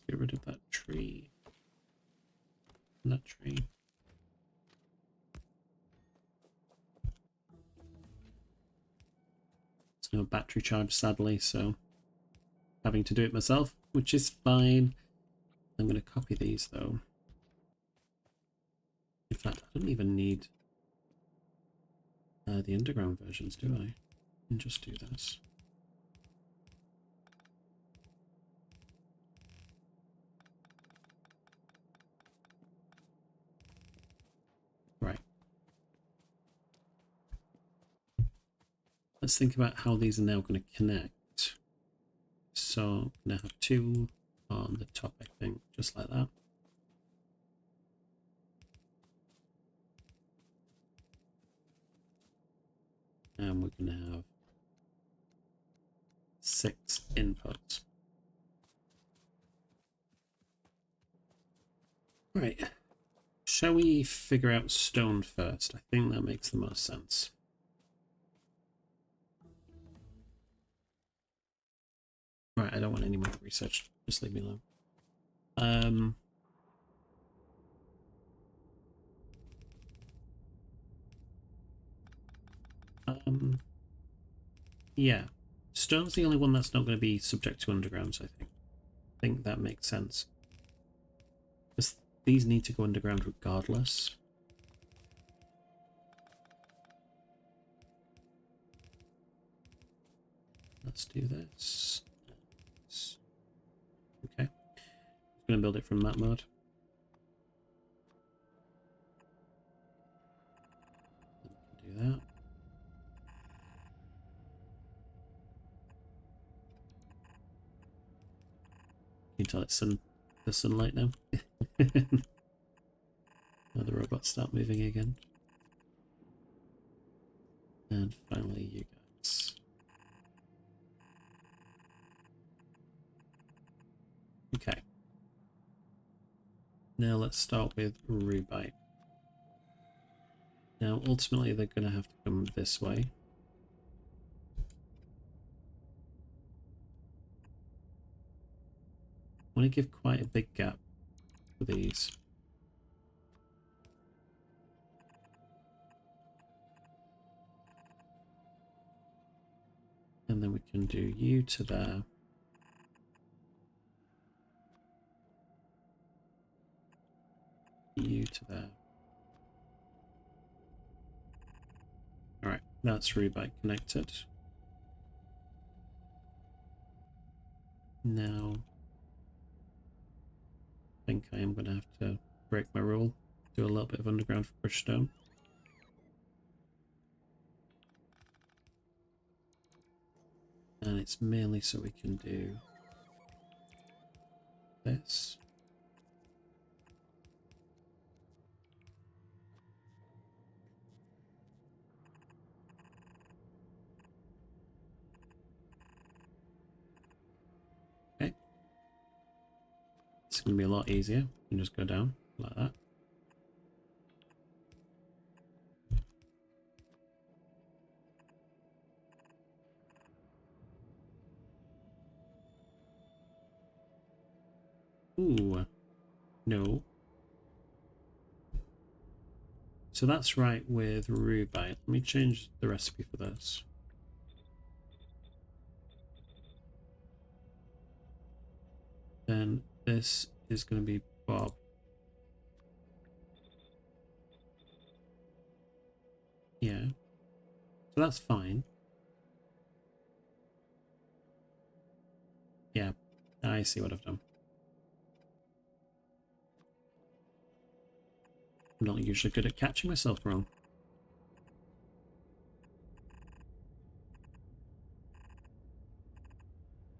Get rid of that tree. And that tree. There's no battery charge, sadly, so having to do it myself, which is fine. I'm going to copy these though. In fact, I don't even need the underground versions, do I? I can just do this. Right. Let's think about how these are now going to connect. So I'm going to have 2 on the top, I think, just like that. And we're going to have 6 inputs. Right. Shall we figure out stone first? I think that makes the most sense. Right, I don't want any more research. Just leave me alone. Yeah. Stone's the only one that's not going to be subject to undergrounds, I think. I think that makes sense. Because these need to go underground regardless. Let's do this. Okay. I'm going to build it from map mode. Do that. You can tell it's the sunlight now. Now the robots start moving again. And finally, you guys. Okay. Now let's start with Rubite. Now, ultimately, they're going to have to come this way. I want to give quite a big gap for these. And then we can do you to there. You to there. Alright, that's Rubite connected. Now, I think I am going to have to break my rule, do a little bit of underground for crushed stone. And it's mainly so we can do this. Okay. It's going to be a lot easier. You can just go down like that. Ooh, no. So that's right with Rubite. Let me change the recipe for this. Then this is going to be Bob. Yeah. So that's fine. Yeah, I see what I've done. I'm not usually good at catching myself wrong.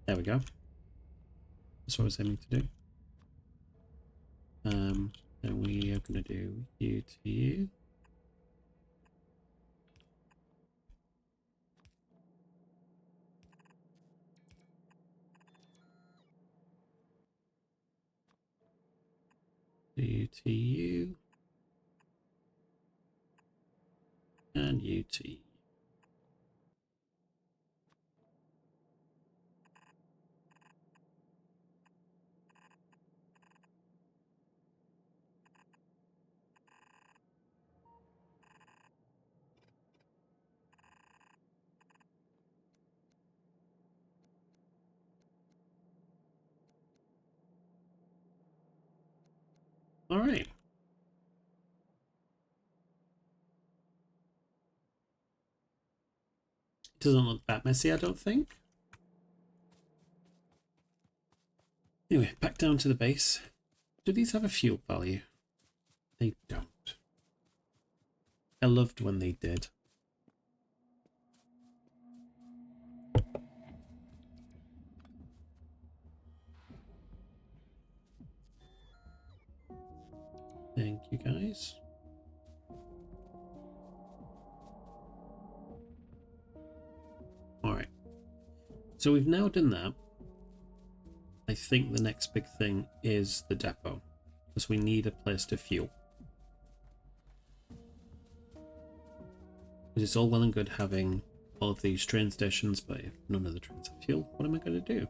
There we go. That's what I was aiming to do. Then we are going to do you to you. You to you. And you to you. All right. It doesn't look that messy, I don't think. Anyway, back down to the base. Do these have a fuel value? They don't. I loved when they did. Thank you, guys. Alright. So we've now done that. I think the next big thing is the depot, because we need a place to fuel. Because it's all well and good having all of these train stations, but if none of the trains have fuel, what am I going to do?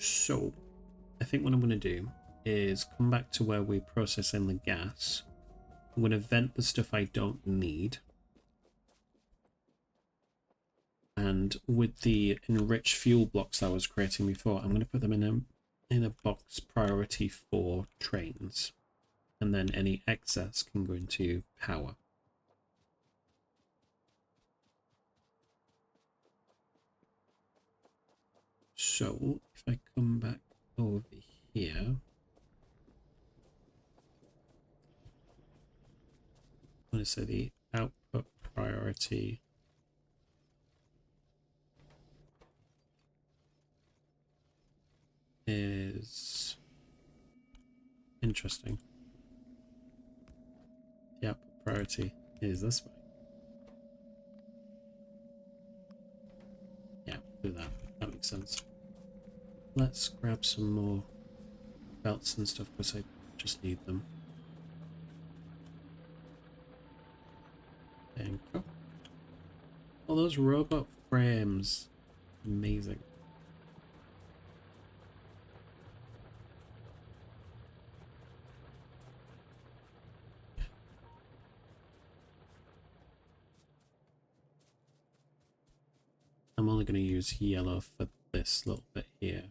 So, I think what I'm going to do is come back to where we're processing the gas. I'm going to vent the stuff I don't need. And with the enriched fuel blocks I was creating before, I'm going to put them in a box priority for trains. And then any excess can go into power. So, if I come back over here, I'm going to say the output priority is interesting. The output priority is this way. Yeah, do that. That makes sense. Let's grab some more belts and stuff because I just need them. There you go. All those robot frames. Amazing. I'm only going to use yellow for this little bit here.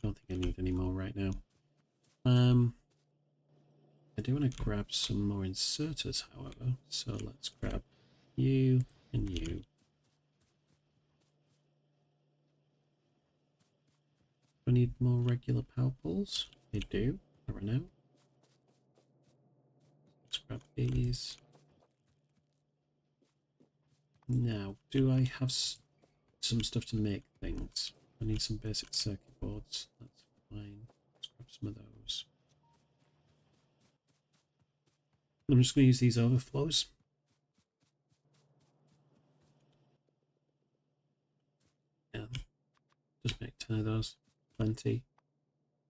Don't think I need any more right now. I do want to grab some more inserters, however. So let's grab you and you. Do I need more regular power poles? I do. Right now. Let's grab these. Now, do I have some stuff to make things? I need some basic circuit boards. That's fine. Let's grab some of those. I'm just going to use these overflows. Yeah, just make 10 of those. Plenty.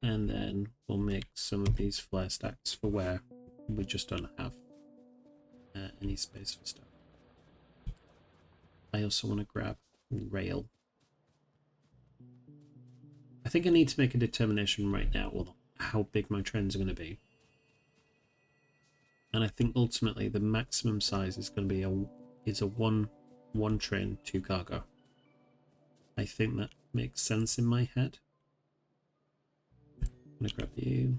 And then we'll make some of these flare stacks for where we just don't have any space for stuff. I also want to grab rail. I think I need to make a determination right now on how big my trains are going to be. And I think ultimately the maximum size is going to be a one train, 2 cargo. I think that makes sense in my head. I'm going to grab you.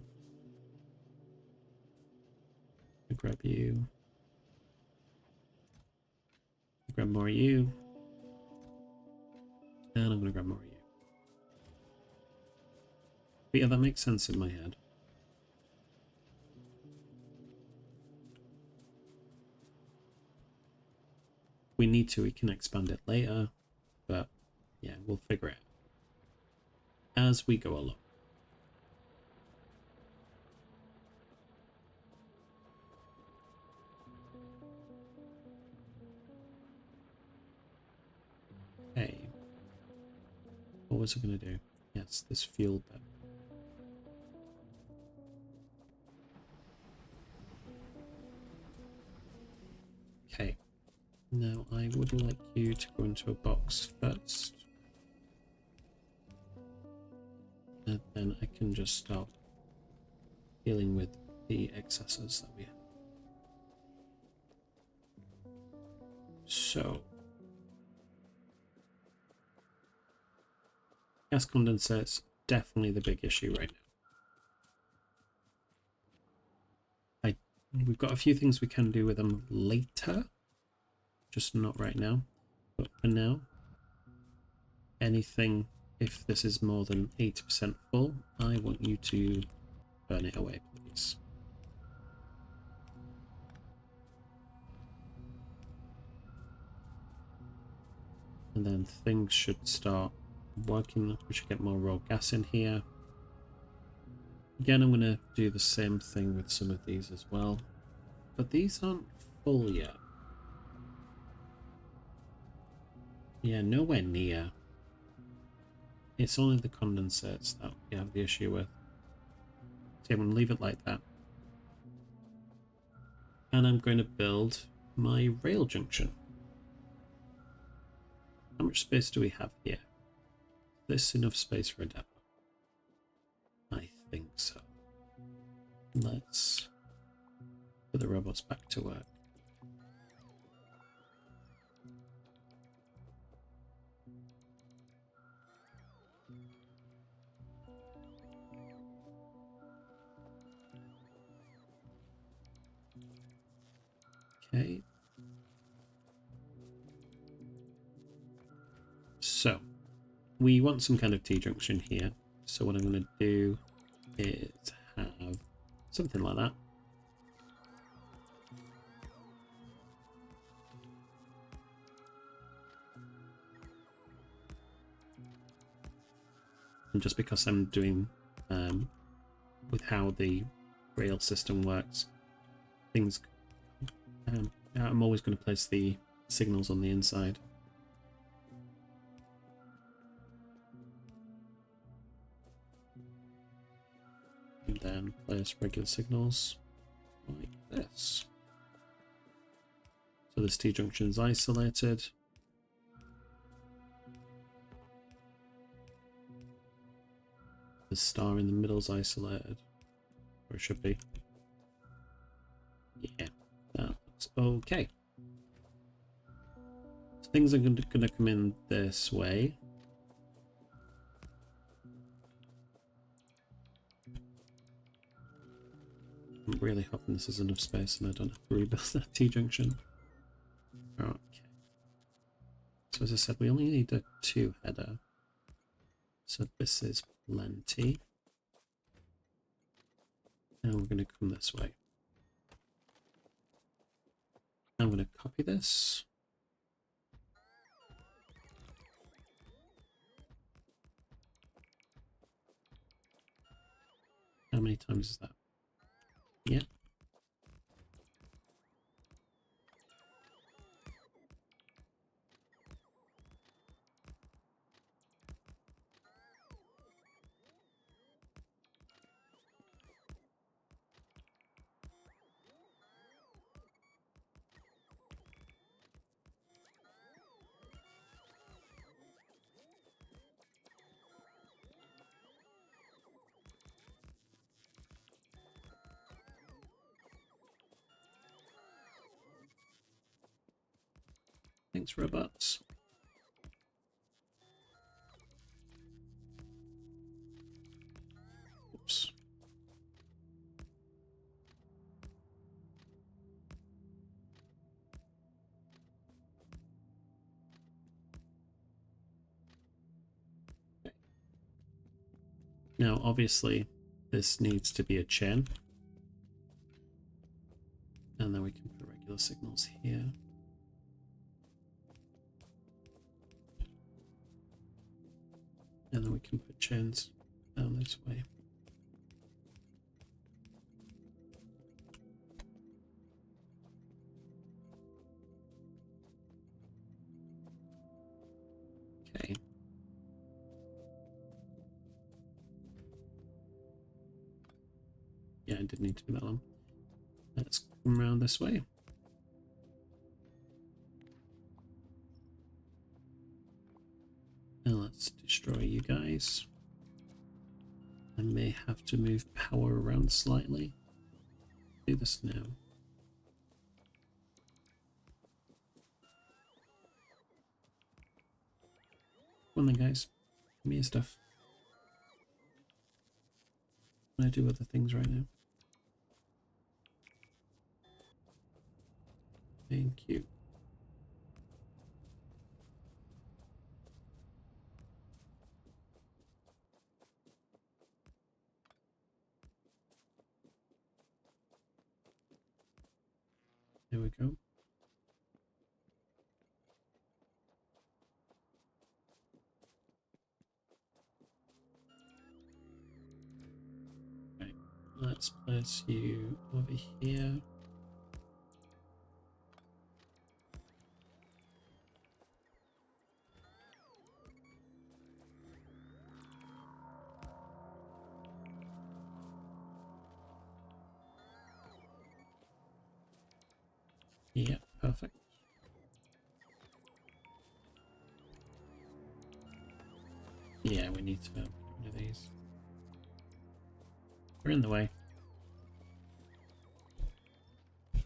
Grab you. Grab more of you. And I'm going to grab more of you. But yeah, that makes sense in my head. We need to, we can expand it later. But yeah, we'll figure it out as we go along. Okay. What was I going to do? Yes, this fuel bed. Okay. Now I would like you to go into a box first. And then I can just start dealing with the excesses that we have. So, gas condensate's definitely the big issue right now. We've got a few things we can do with them later, just not right now. But for now, anything, if this is more than 80% full, I want you to burn it away, please. And then things should start working. We should get more raw gas in here. Again, I'm going to do the same thing with some of these as well. But these aren't full yet. Yeah, nowhere near. It's only the condensates that we have the issue with. So I'm going to leave it like that. And I'm going to build my rail junction. How much space do we have here? Is this enough space for a depot? I think so. Let's put the robots back to work. Okay. So, we want some kind of T-junction here. So what I'm going to do is have something like that. And just because I'm doing with how the rail system works, things I'm always going to place the signals on the inside. place regular signals like this. So this T-junction is isolated. The star in the middle is isolated. Or it should be. Yeah, that looks okay. So things are going to come in this way. I'm really hoping this is enough space and I don't have to rebuild that T-junction. Okay. So as I said, we only need a 2-header. So this is plenty. And we're going to come this way. I'm going to copy this. How many times is that? Yeah. Thanks, robots. Oops. Okay. Now, obviously, this needs to be a chain. And then we can put regular signals here. And then we can put chains down this way. Okay. Yeah, I did need to do that one. Let's come around this way. And let's destroy you guys. I may have to move power around slightly. Do this now. Come on then, guys. Give me your stuff. I'm gonna do other things right now. Thank you. There we go. Right, let's place you over here. Yeah, perfect. Yeah, we need to get rid of these. They're in the way. Okay.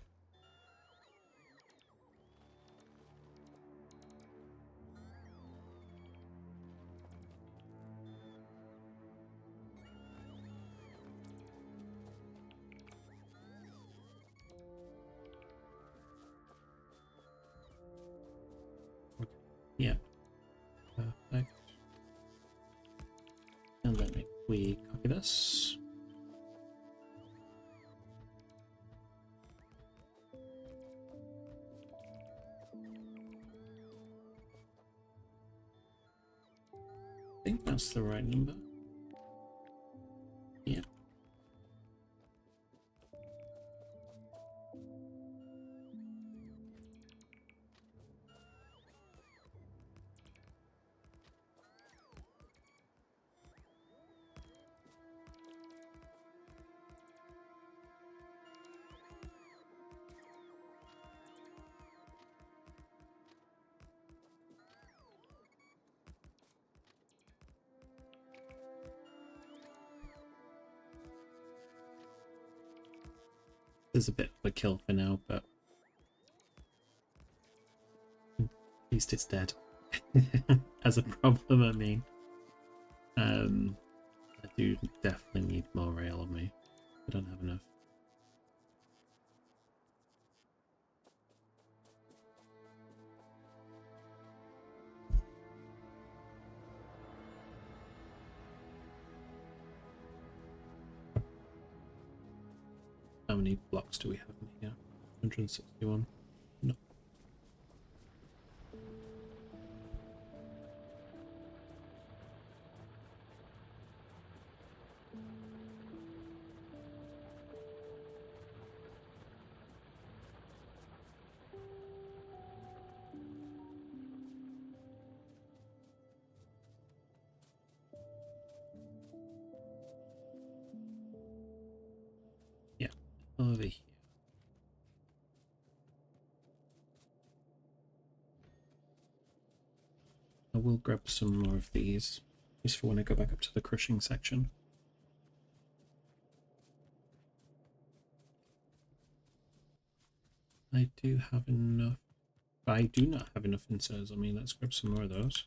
Yeah, perfect. And then if we copy this. I think that's the right number. Yeah. There's a bit of a kill for now, but at least it's dead. As a problem, I mean. I do definitely need more rail on me. I don't have enough. How many blocks do we have in here? 161. No. Yeah, over here. I will grab some more of these, just for when I go back up to the crushing section. I do have enough. I do not have enough inserts on me. Let's grab some more of those.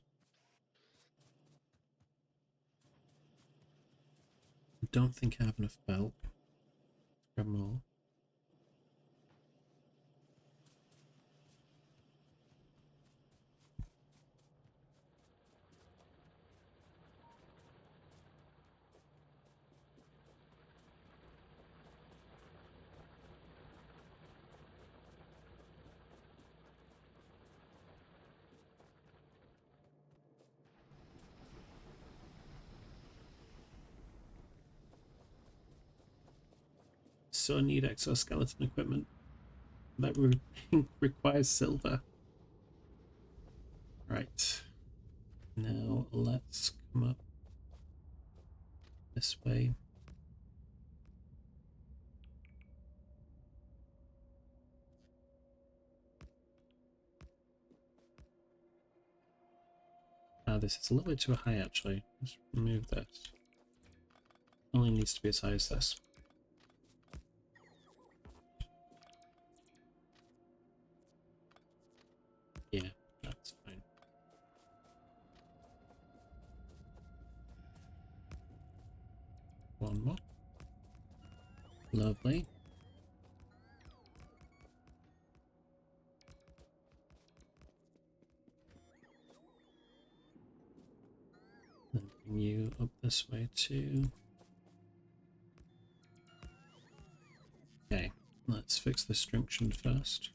I don't think I have enough belt. Let's grab more. So I need exoskeleton equipment that requires silver. Right. Now let's come up this way. This is a little bit too high actually. Let's remove this. Only needs to be as high as this. Yeah, that's fine. One more. Lovely. Then bring you up this way too. Okay, let's fix the junction first.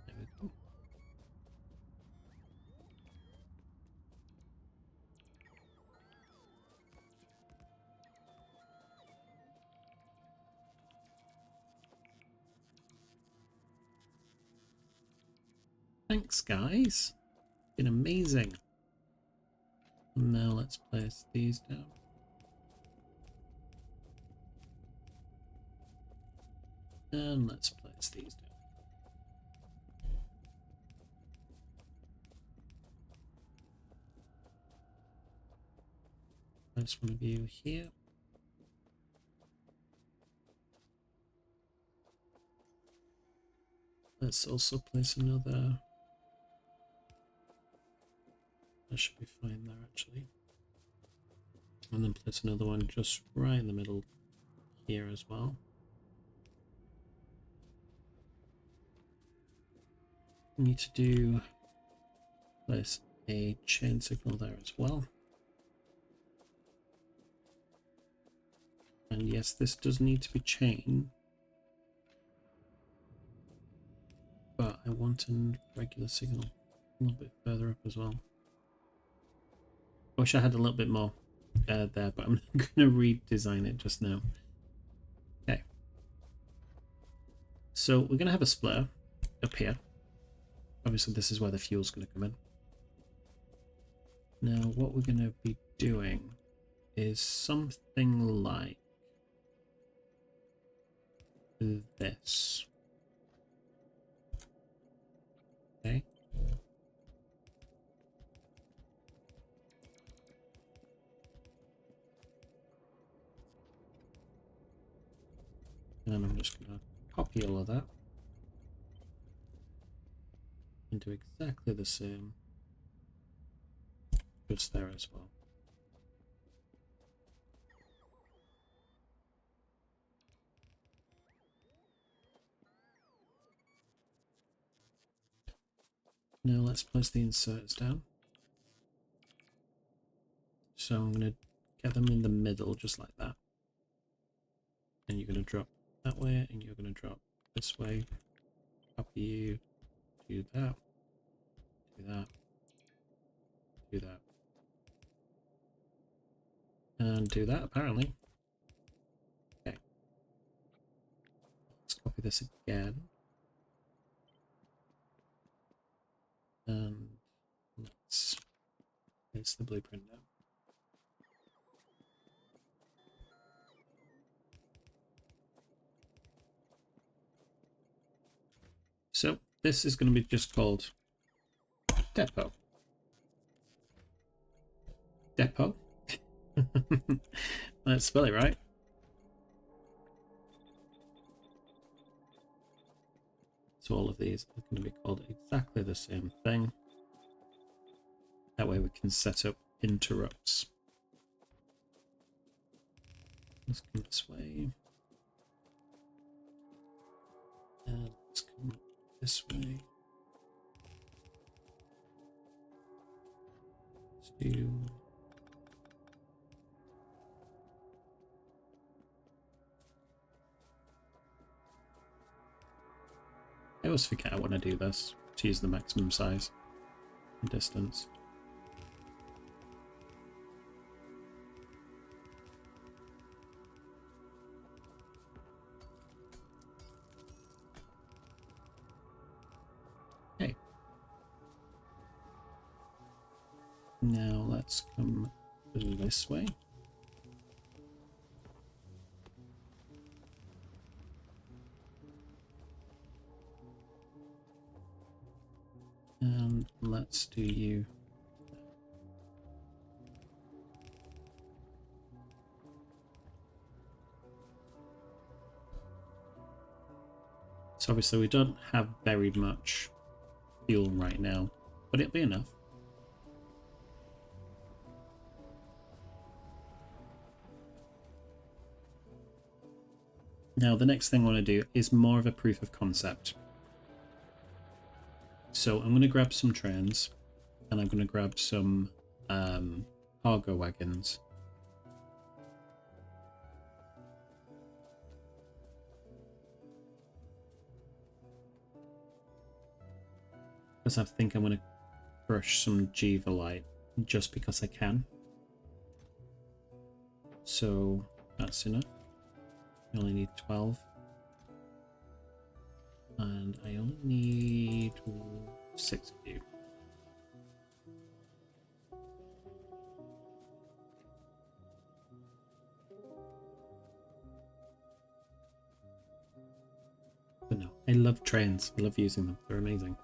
There we go. Thanks, guys. Been amazing. And now let's place these down. And let's place these down. Place one of you here. Let's also place another. That should be fine there actually. And then place another one just right in the middle here as well. We need to do place a chain signal there as well. And yes, this does need to be chain, but I want a regular signal a little bit further up as well. I wish I had a little bit more there, but I'm not going to redesign it just now. Okay. So we're going to have a splitter up here. Obviously, this is where the fuel's going to come in. Now, what we're going to be doing is something like this. Okay. And I'm just going to copy all of that and do exactly the same just there as well. Now let's place the inserts down. So I'm going to get them in the middle just like that. And you're going to drop that way and you're going to drop this way. Copy you, do that, do that, do that. And do that apparently. Okay. Let's copy this again. And let's place the blueprint down. So this is going to be just called depot. Depot. Let's spell it right. So all of these are going to be called exactly the same thing. That way we can set up interrupts. Let's come this way. And let's come this way. Let's do... I always forget I want to do this, to use the maximum size and distance. Okay. Now let's come this way. And let's do you. So obviously we don't have very much fuel right now, but it'll be enough. Now the next thing I want to do is more of a proof of concept. So I'm going to grab some trains and I'm going to grab some cargo wagons. Because I think I'm going to crush some Jivalite just because I can. So that's enough. I only need 12. And I only need 6 of you. But no, I love trains. I love using them. They're amazing.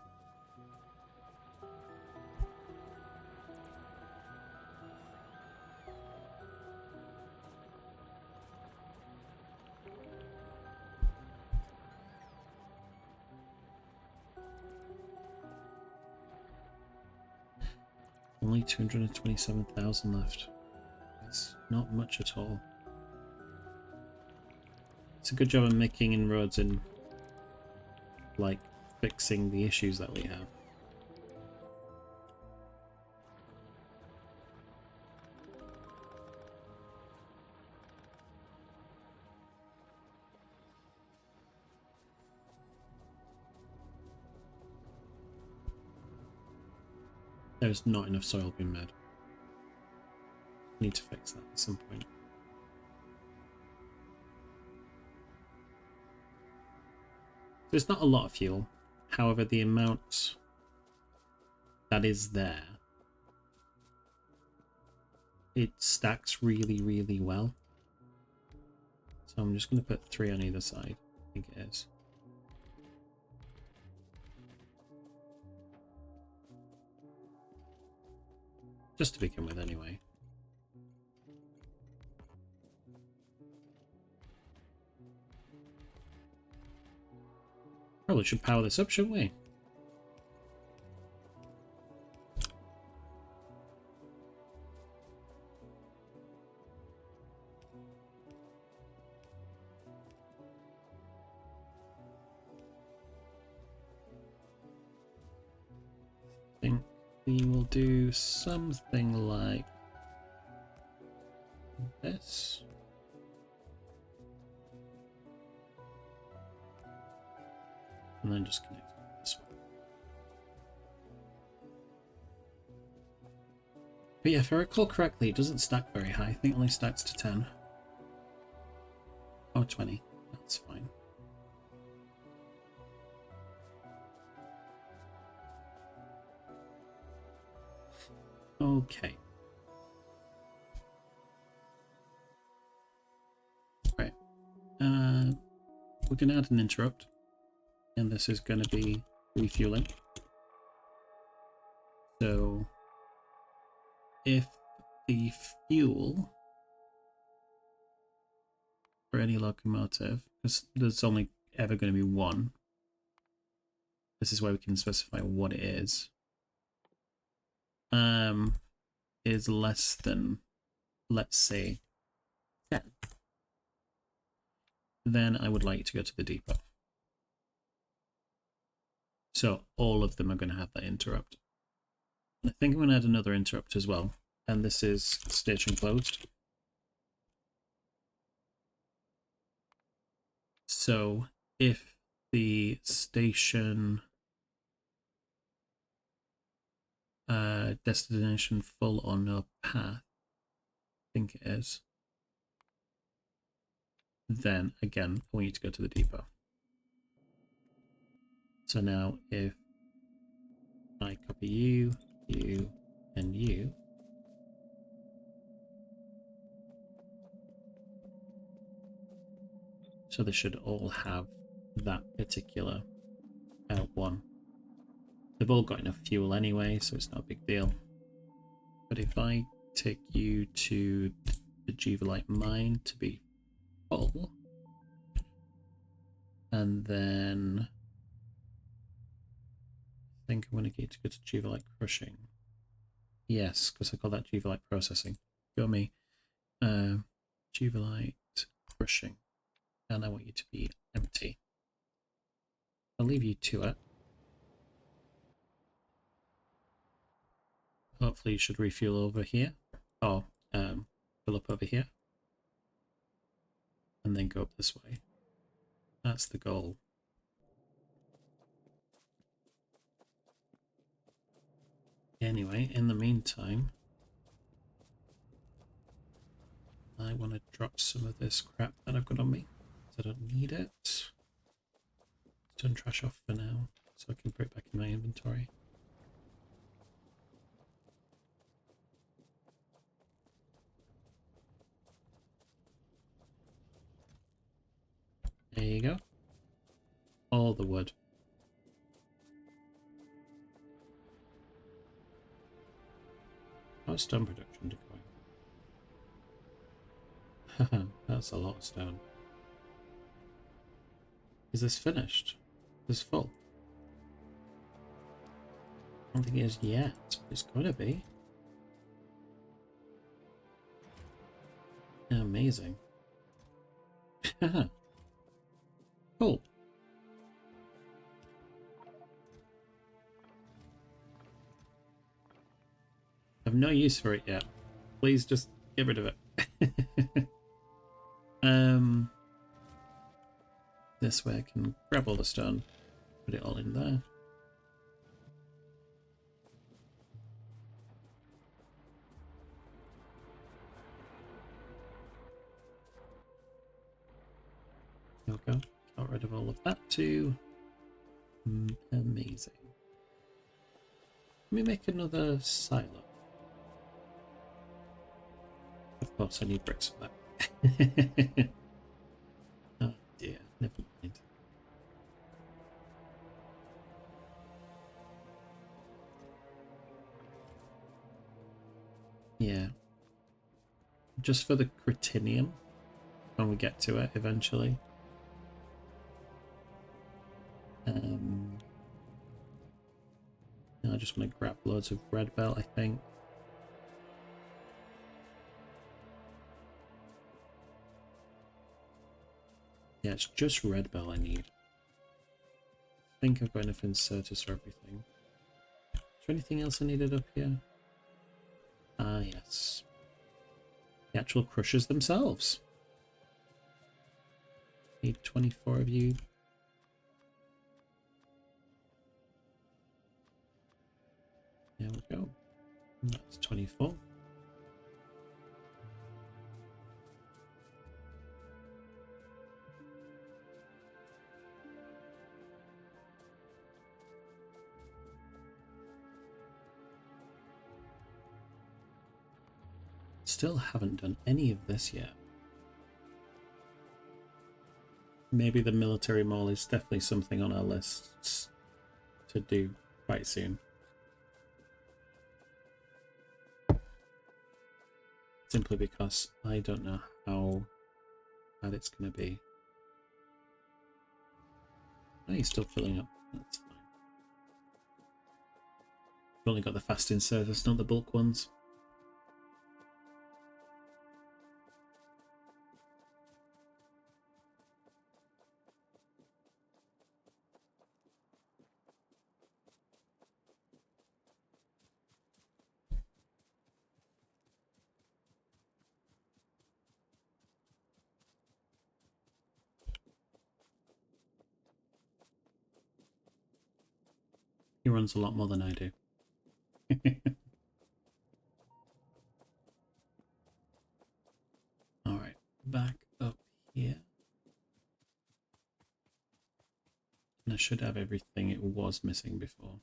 Only 227,000 left. It's not much at all. It's a good job of making inroads in, like, fixing the issues that we have. There's not enough soil being made. Need to fix that at some point. There's not a lot of fuel. However, the amount that is there, it stacks really, really well. So I'm just going to put 3 on either side. I think it is. Just to begin with, anyway. Probably should power this up, shouldn't we? I think we will do something like this. And then just connect it this way. But yeah, if I recall correctly, it doesn't stack very high. I think it only stacks to 10. Or 20. That's fine. Okay. Right. We're going to add an interrupt. And this is going to be refueling. So if the fuel for any locomotive, because there's only ever going to be one, this is where we can specify what it is less than, let's say, 10, then I would like to go to the depot. So all of them are going to have that interrupt. And I think I'm going to add another interrupt as well. And this is station closed. So if the station destination full or no path, I think it is, then again, I want you to go to the depot. So now if I copy you, you, and you, so they should all have that particular L1. They've all got enough fuel anyway, so it's not a big deal. But if I take you to the Juvelite mine to be full, and then I think I'm going to get to go to Juvelite crushing. Yes, because I call that Juvelite processing. Go me. Juvelite crushing. And I want you to be empty. I'll leave you to it. Hopefully you should refuel over here. Or fill up over here. And then go up this way. That's the goal. Anyway, in the meantime, I want to drop some of this crap that I've got on me. I don't need it. Let's turn trash off for now, so I can put it back in my inventory. There you go. All the wood. How's stone production going? That's a lot of stone. Is this finished? Is this full? I don't think it is yet, but it's gonna be. Amazing. Cool. I have no use for it yet. Please just get rid of it. This way I can grab all the stone, put it all in there. There we go. Got rid of all of that too. Amazing. Let me make another silo. Of course, I need bricks for that. Oh dear, never mind. Yeah. Just for the Cretinium, when we get to it eventually. Um, I just want to grab loads of red belt, I think. Yeah, it's just red belt I need. I think I've got enough inserters for everything. Is there anything else I needed up here? Ah, yes. The actual crushers themselves. Need 24 of you. There we go. That's 24. Still haven't done any of this yet. Maybe the military mall is definitely something on our lists to do quite soon. Simply because I don't know how bad it's going to be. Oh, you're still filling up. That's fine. You've only got the fast inserters, not the bulk ones. He runs a lot more than I do. Alright, back up here. And I should have everything it was missing before.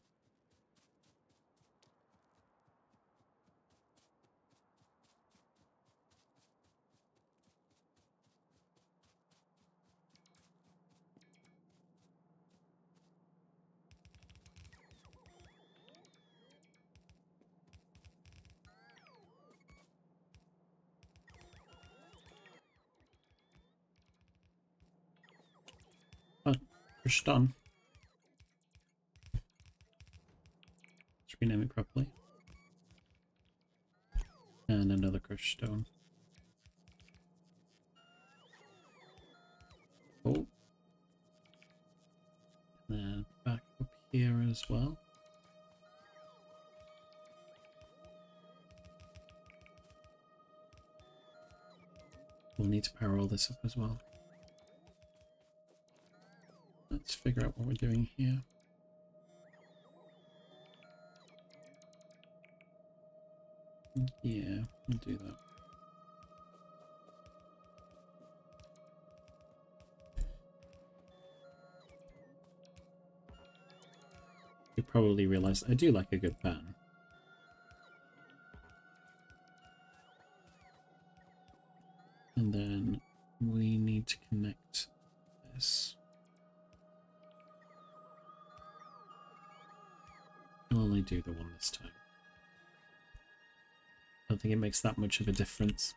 Oh, pushed on. Let's rename it properly. And another crushed stone. Oh. And then back up here as well. We'll need to power all this up as well. Let's figure out what we're doing here. Yeah, we'll do that. You probably realize I do like a good pan. And then we need to connect this. I'll only do the one this time. I don't think it makes that much of a difference.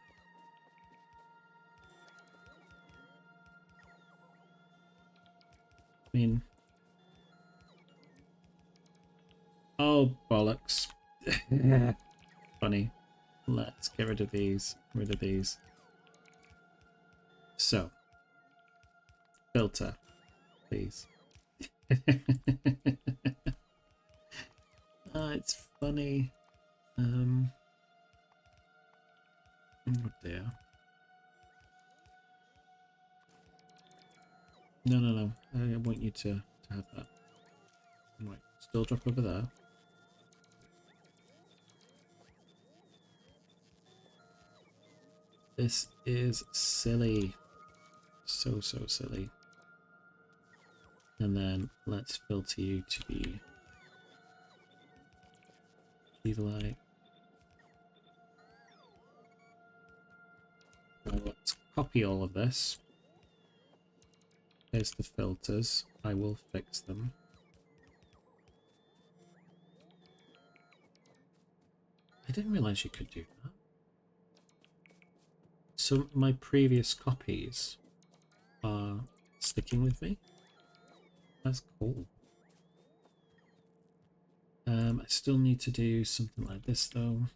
I mean... Oh, bollocks. Funny. Let's get rid of these. Rid of these. So. Filter. Please. It's funny. Oh dear. No. I want you to have that. Right, still drop over there. This is silly. So silly. And then let's filter you to be Light. Now let's copy all of this. Here's the filters. I will fix them. I didn't realize you could do that. So my previous copies are sticking with me. That's cool. I still need to do something like this though.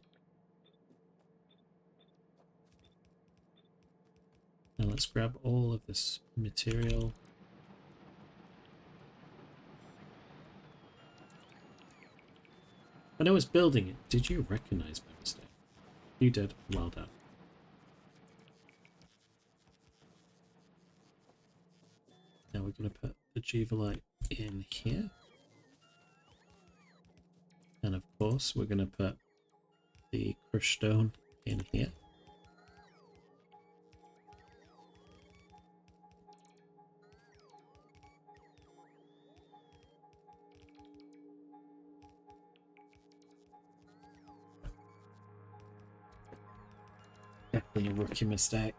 Now let's grab all of this material. When I was building it, did you recognize my mistake? You did. Well done. Now we're going to put the Juvelite in here. And of course, we're going to put the crushed stone in here. Definitely a rookie mistake.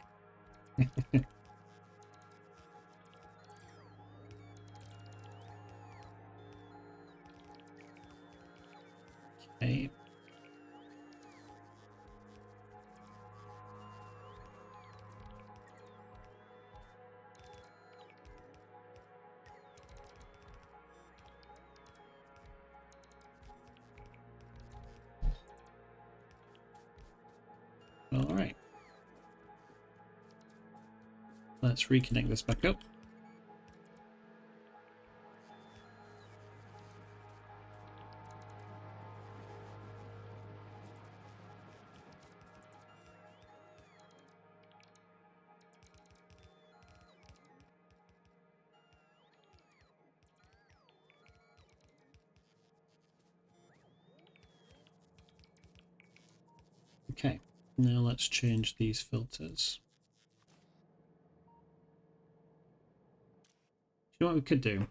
Okay. All right. Let's reconnect this back up. Okay, now let's change these filters. You know what we could do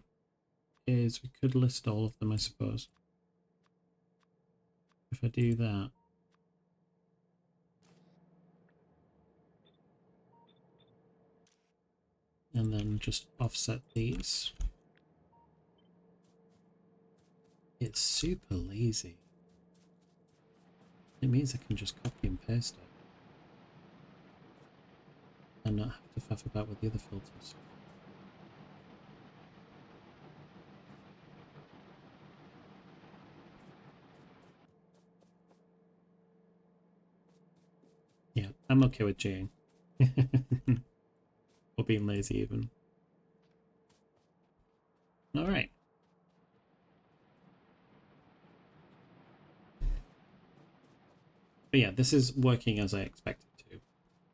is we could list all of them, I suppose. If I do that, and then just offset these. It's super lazy. It means I can just copy and paste it and not have to faff about with the other filters. Yeah, I'm okay with Jing. Or being lazy even. Alright. But yeah, this is working as I expected to.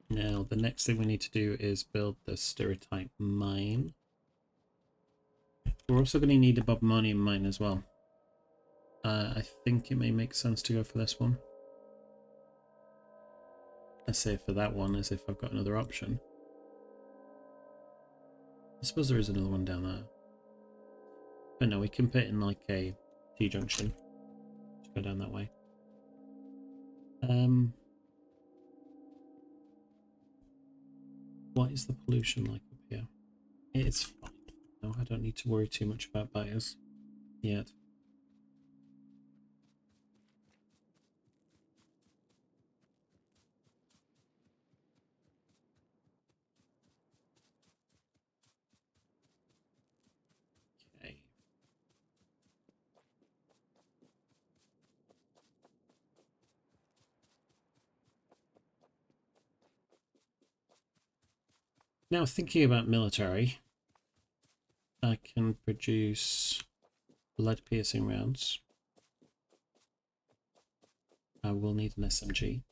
Now, the next thing we need to do is build the Stirritite mine. We're also going to need a Bobmonium mine as well. I think it may make sense to go for this one. I say for that one as if I've got another option. I suppose there is another one down there. But no, we can put in like a T-junction. Just go down that way. What is the pollution like up here? It's fine. No, I don't need to worry too much about buyers yet. Okay. Now thinking about military, I can produce lead piercing rounds. I will need an SMG.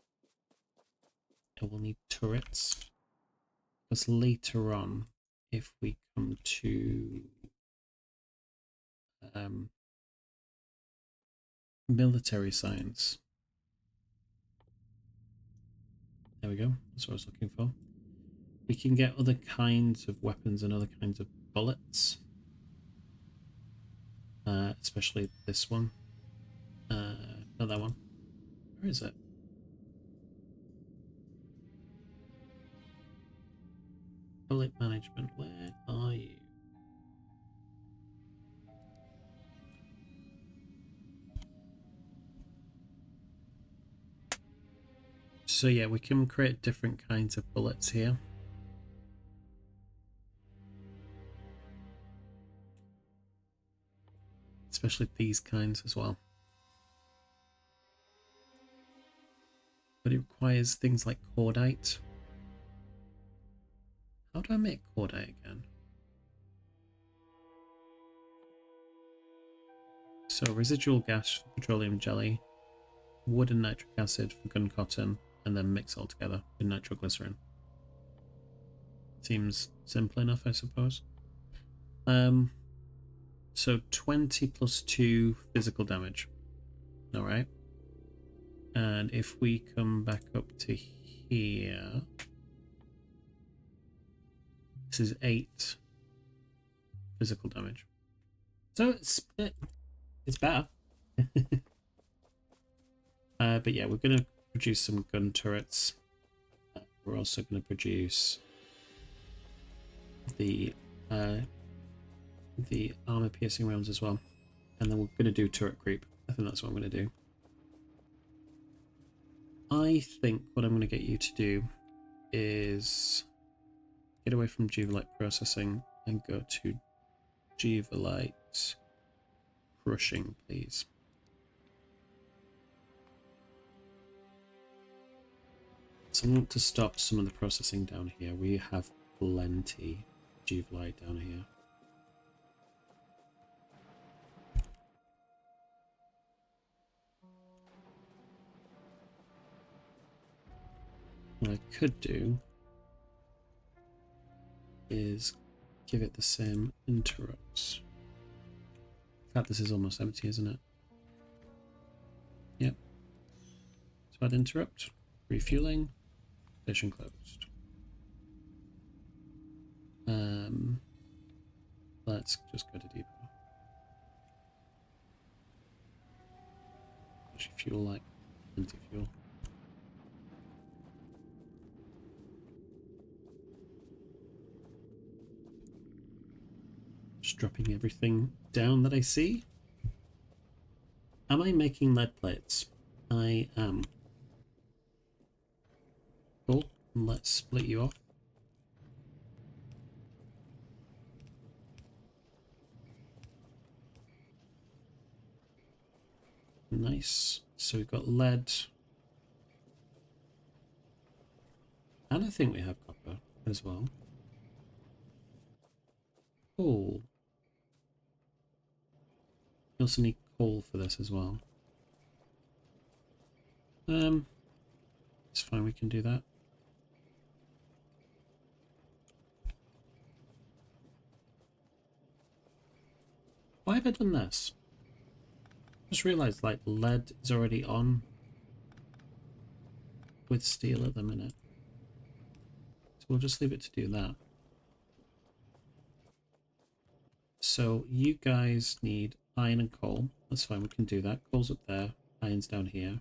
I will need turrets. Because later on, if we come to military science, there we go. That's what I was looking for. We can get other kinds of weapons and other kinds of bullets. Especially this one. Not that one. Where is it? Bullet management, where are you? So yeah, we can create different kinds of bullets here. especially these kinds as well. But it requires things like cordite. How do I make cordite again? So residual gas for petroleum jelly, wood and nitric acid for gun cotton, and then mix all together with nitroglycerin. Seems simple enough, I suppose. So 20 plus 2 physical damage. Alright. And if we come back up to here, this is 8 physical damage. So it's better. But yeah, we're going to produce some gun turrets. We're also going to produce the armor piercing rounds as well. And then we're going to do turret creep. I think that's what I'm going to do. I think what I'm going to get you to do is get away from Juvelite processing and go to Juvelite crushing, please. So I want to stop some of the processing down here. We have plenty of Juvelite down here. What I could do is give it the same interrupts. In fact, this is almost empty, isn't it? Yep. So add interrupt, refueling, station closed. Let's just go to depot. Actually, fuel like plenty of fuel. Just dropping everything down that I see. Am I making lead plates? I am. Cool. Let's split you off. Nice. So we've got lead. And I think we have copper as well. Cool. We also need coal for this as well. It's fine, we can do that. Why have I done this? Just realised like lead is already on with steel at the minute. So we'll just leave it to do that. So you guys need iron and coal. That's fine, we can do that. Coal's up there, iron's down here.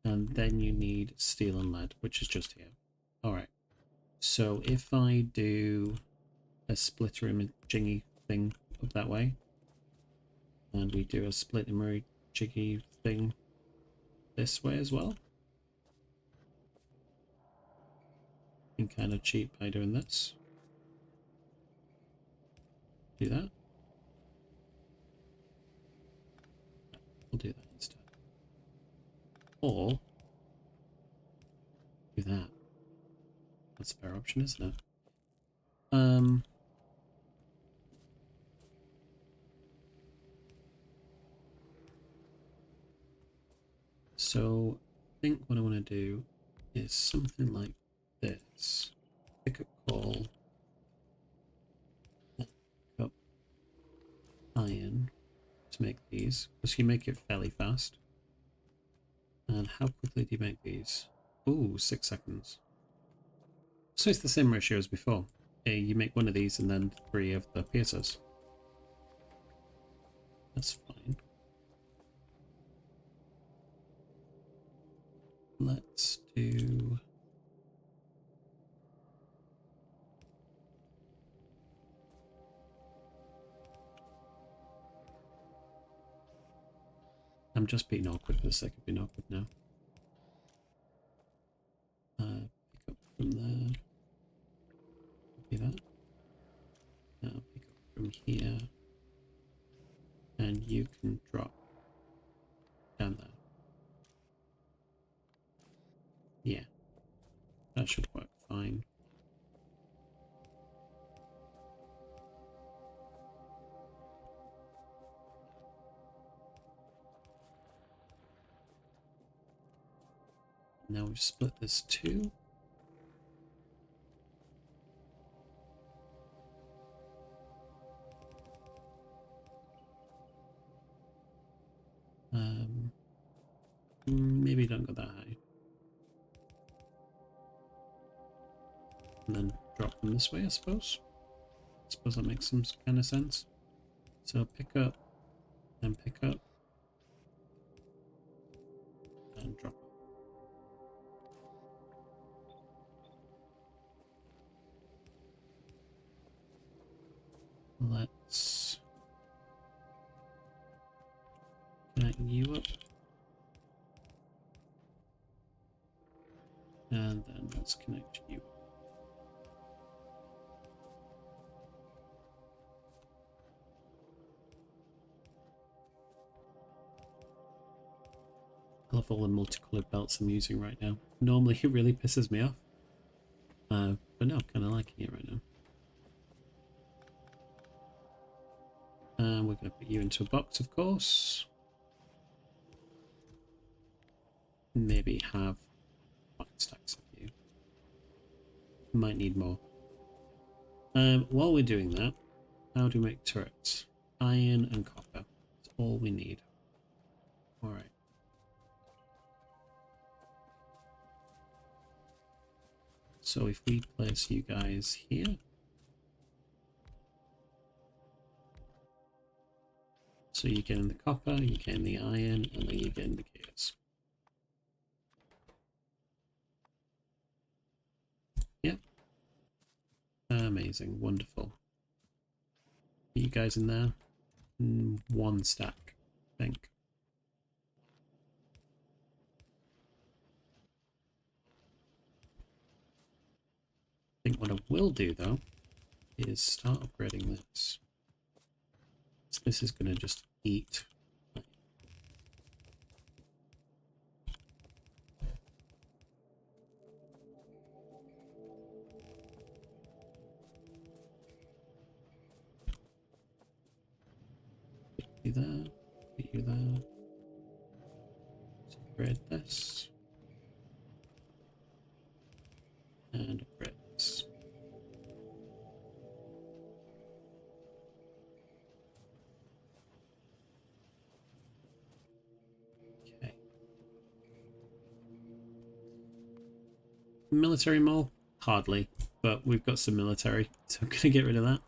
And then you need steel and lead, which is just here. Alright. So if I do a splitter imaging thing up that way, and we do a split imaging thing this way as well, you can kind of cheat by doing this. Do that. We'll do that instead. Or do that. That's a fair option, isn't it? So I think what I want to do is something like this. Pick up coal. Pick up iron to make these, because you make it fairly fast. And how quickly do you make these? Ooh, 6 seconds. So it's the same ratio as before. You make one of these and then 3 of the piercers. That's fine. Let's do... I'm just being awkward for the sake of being awkward now. Pick up from there. Copy that. Now pick up from here. That should work fine. Now we've split this too. Maybe don't go that high. And then drop them this way, I suppose. I suppose that makes some kind of sense. So pick up, then pick up, and drop. Let's connect you up. And then let's connect you up. I love all the multicolored belts I'm using right now. Normally it really pisses me off. But no, I'm kind of liking it right now. And we're going to put you into a box, of course. Maybe have 5 stacks of you. Might need more. While we're doing that, how do we make turrets? Iron and copper. That's all we need. Alright. So if we place you guys here. So you get in the copper, you get in the iron, and then you get in the gears. Yep. Amazing, wonderful. You guys in there? 1 stack, I think. I think what I will do though is start upgrading this. So this is going to just eat. Put you there, put you there. Let's upgrade this. And upgrade this. Okay. Military mall? Hardly, but we've got some military, so I'm going to get rid of that.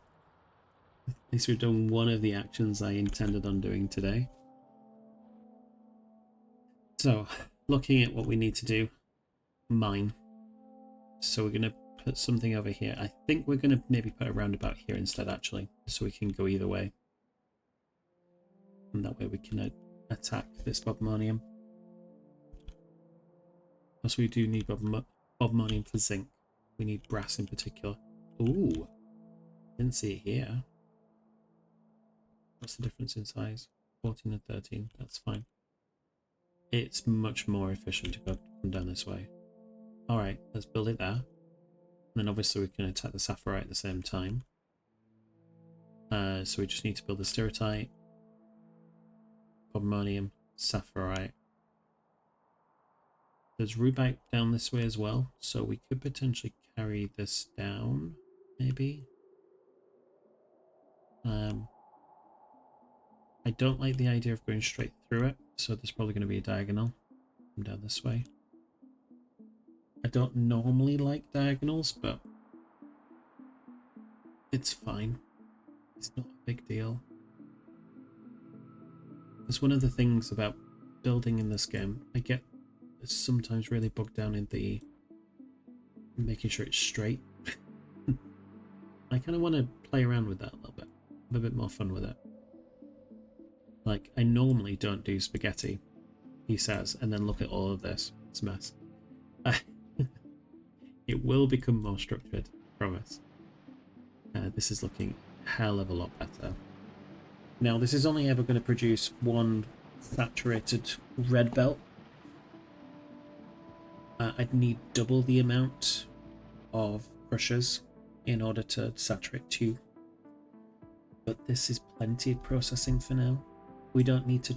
At least we've done one of the actions I intended on doing today. So, looking at what we need to do, mine. So we're going to put something over here. I think we're going to maybe put a roundabout here instead, actually, so we can go either way. And that way we can attack this bobmonium. Also, we do need bobmonium for zinc. We need brass in particular. Ooh, didn't see it here. What's the difference in size? 14 and 13, that's fine. It's much more efficient to go down this way. Alright, let's build it there. And then obviously we can attack the sapphirite at the same time. So we just need to build the stereotype, bobmonium, sapphirite. There's rubite down this way as well, so we could potentially carry this down, maybe. I don't like the idea of going straight through it, so there's probably going to be a diagonal from down this way. I don't normally like diagonals, but it's fine. It's not a big deal. It's one of the things about building in this game. I get sometimes really bogged down in the making sure it's straight. I kind of want to play around with that a little bit. Have a bit more fun with it. Like, I normally don't do spaghetti, he says, and then look at all of this. It's a mess. It will become more structured, promise. This is looking a hell of a lot better. Now, this is only ever going to produce 1 saturated red belt. I'd need double the amount of crushers in order to saturate 2. But this is plenty of processing for now. We don't need to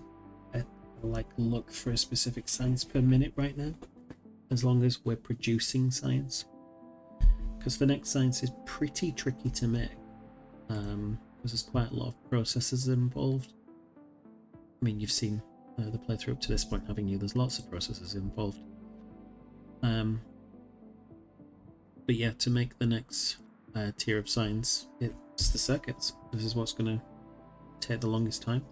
look for a specific science per minute right now, as long as we're producing science. Because the next science is pretty tricky to make, because there's quite a lot of processes involved. I mean, you've seen the playthrough up to this point, haven't you? There's lots of processes involved. But yeah, to make the next tier of science, it's the circuits. This is what's going to take the longest time.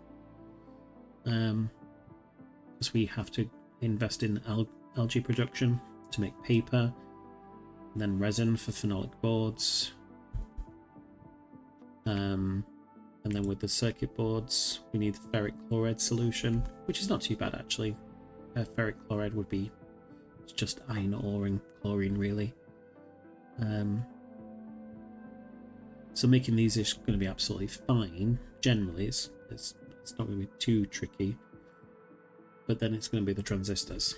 Because we have to invest in algae production to make paper, and then resin for phenolic boards. And then with the circuit boards, we need ferric chloride solution, which is not too bad actually. Ferric chloride would be just iron ore and chlorine really. So making these is going to be absolutely fine. Generally, it's not going to be too tricky. But then it's going to be the transistors.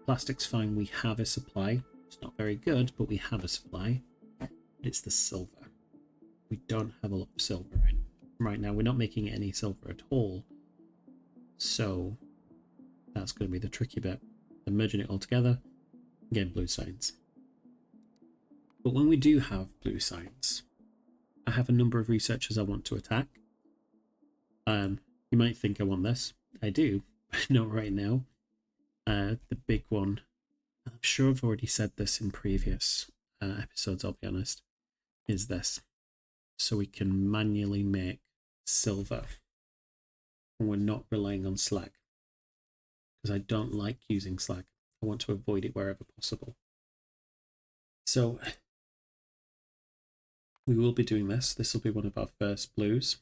Plastic's fine. We have a supply. It's not very good, but we have a supply. It's the silver. We don't have a lot of silver right now. We're not making any silver at all. So that's going to be the tricky bit. And merging it all together, getting blue science. But when we do have blue science, I have a number of researchers I want to attack. You might think I want this. I do, but not right now. The big one, I'm sure I've already said this in previous episodes, I'll be honest, is this. So we can manually make silver. And we're not relying on slag. Because I don't like using slag. I want to avoid it wherever possible. So we will be doing this. This will be one of our first blues.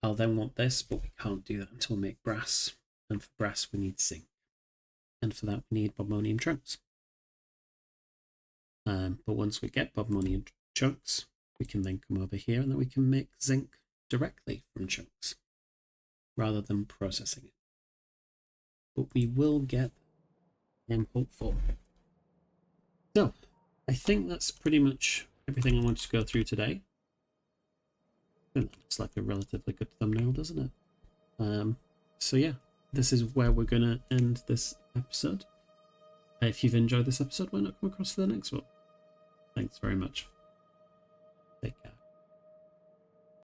I'll then want this, but we can't do that until we make brass. And for brass, we need zinc. And for that, we need bobmonium chunks. But once we get bobmonium chunks, we can then come over here and then we can make zinc directly from chunks, rather than processing it. But we will get, I'm hopeful. So, I think that's pretty much everything I wanted to go through today. I think that looks like a relatively good thumbnail, doesn't it? So yeah, this is where we're going to end this episode. If you've enjoyed this episode, why not come across to the next one? Thanks very much. Take care.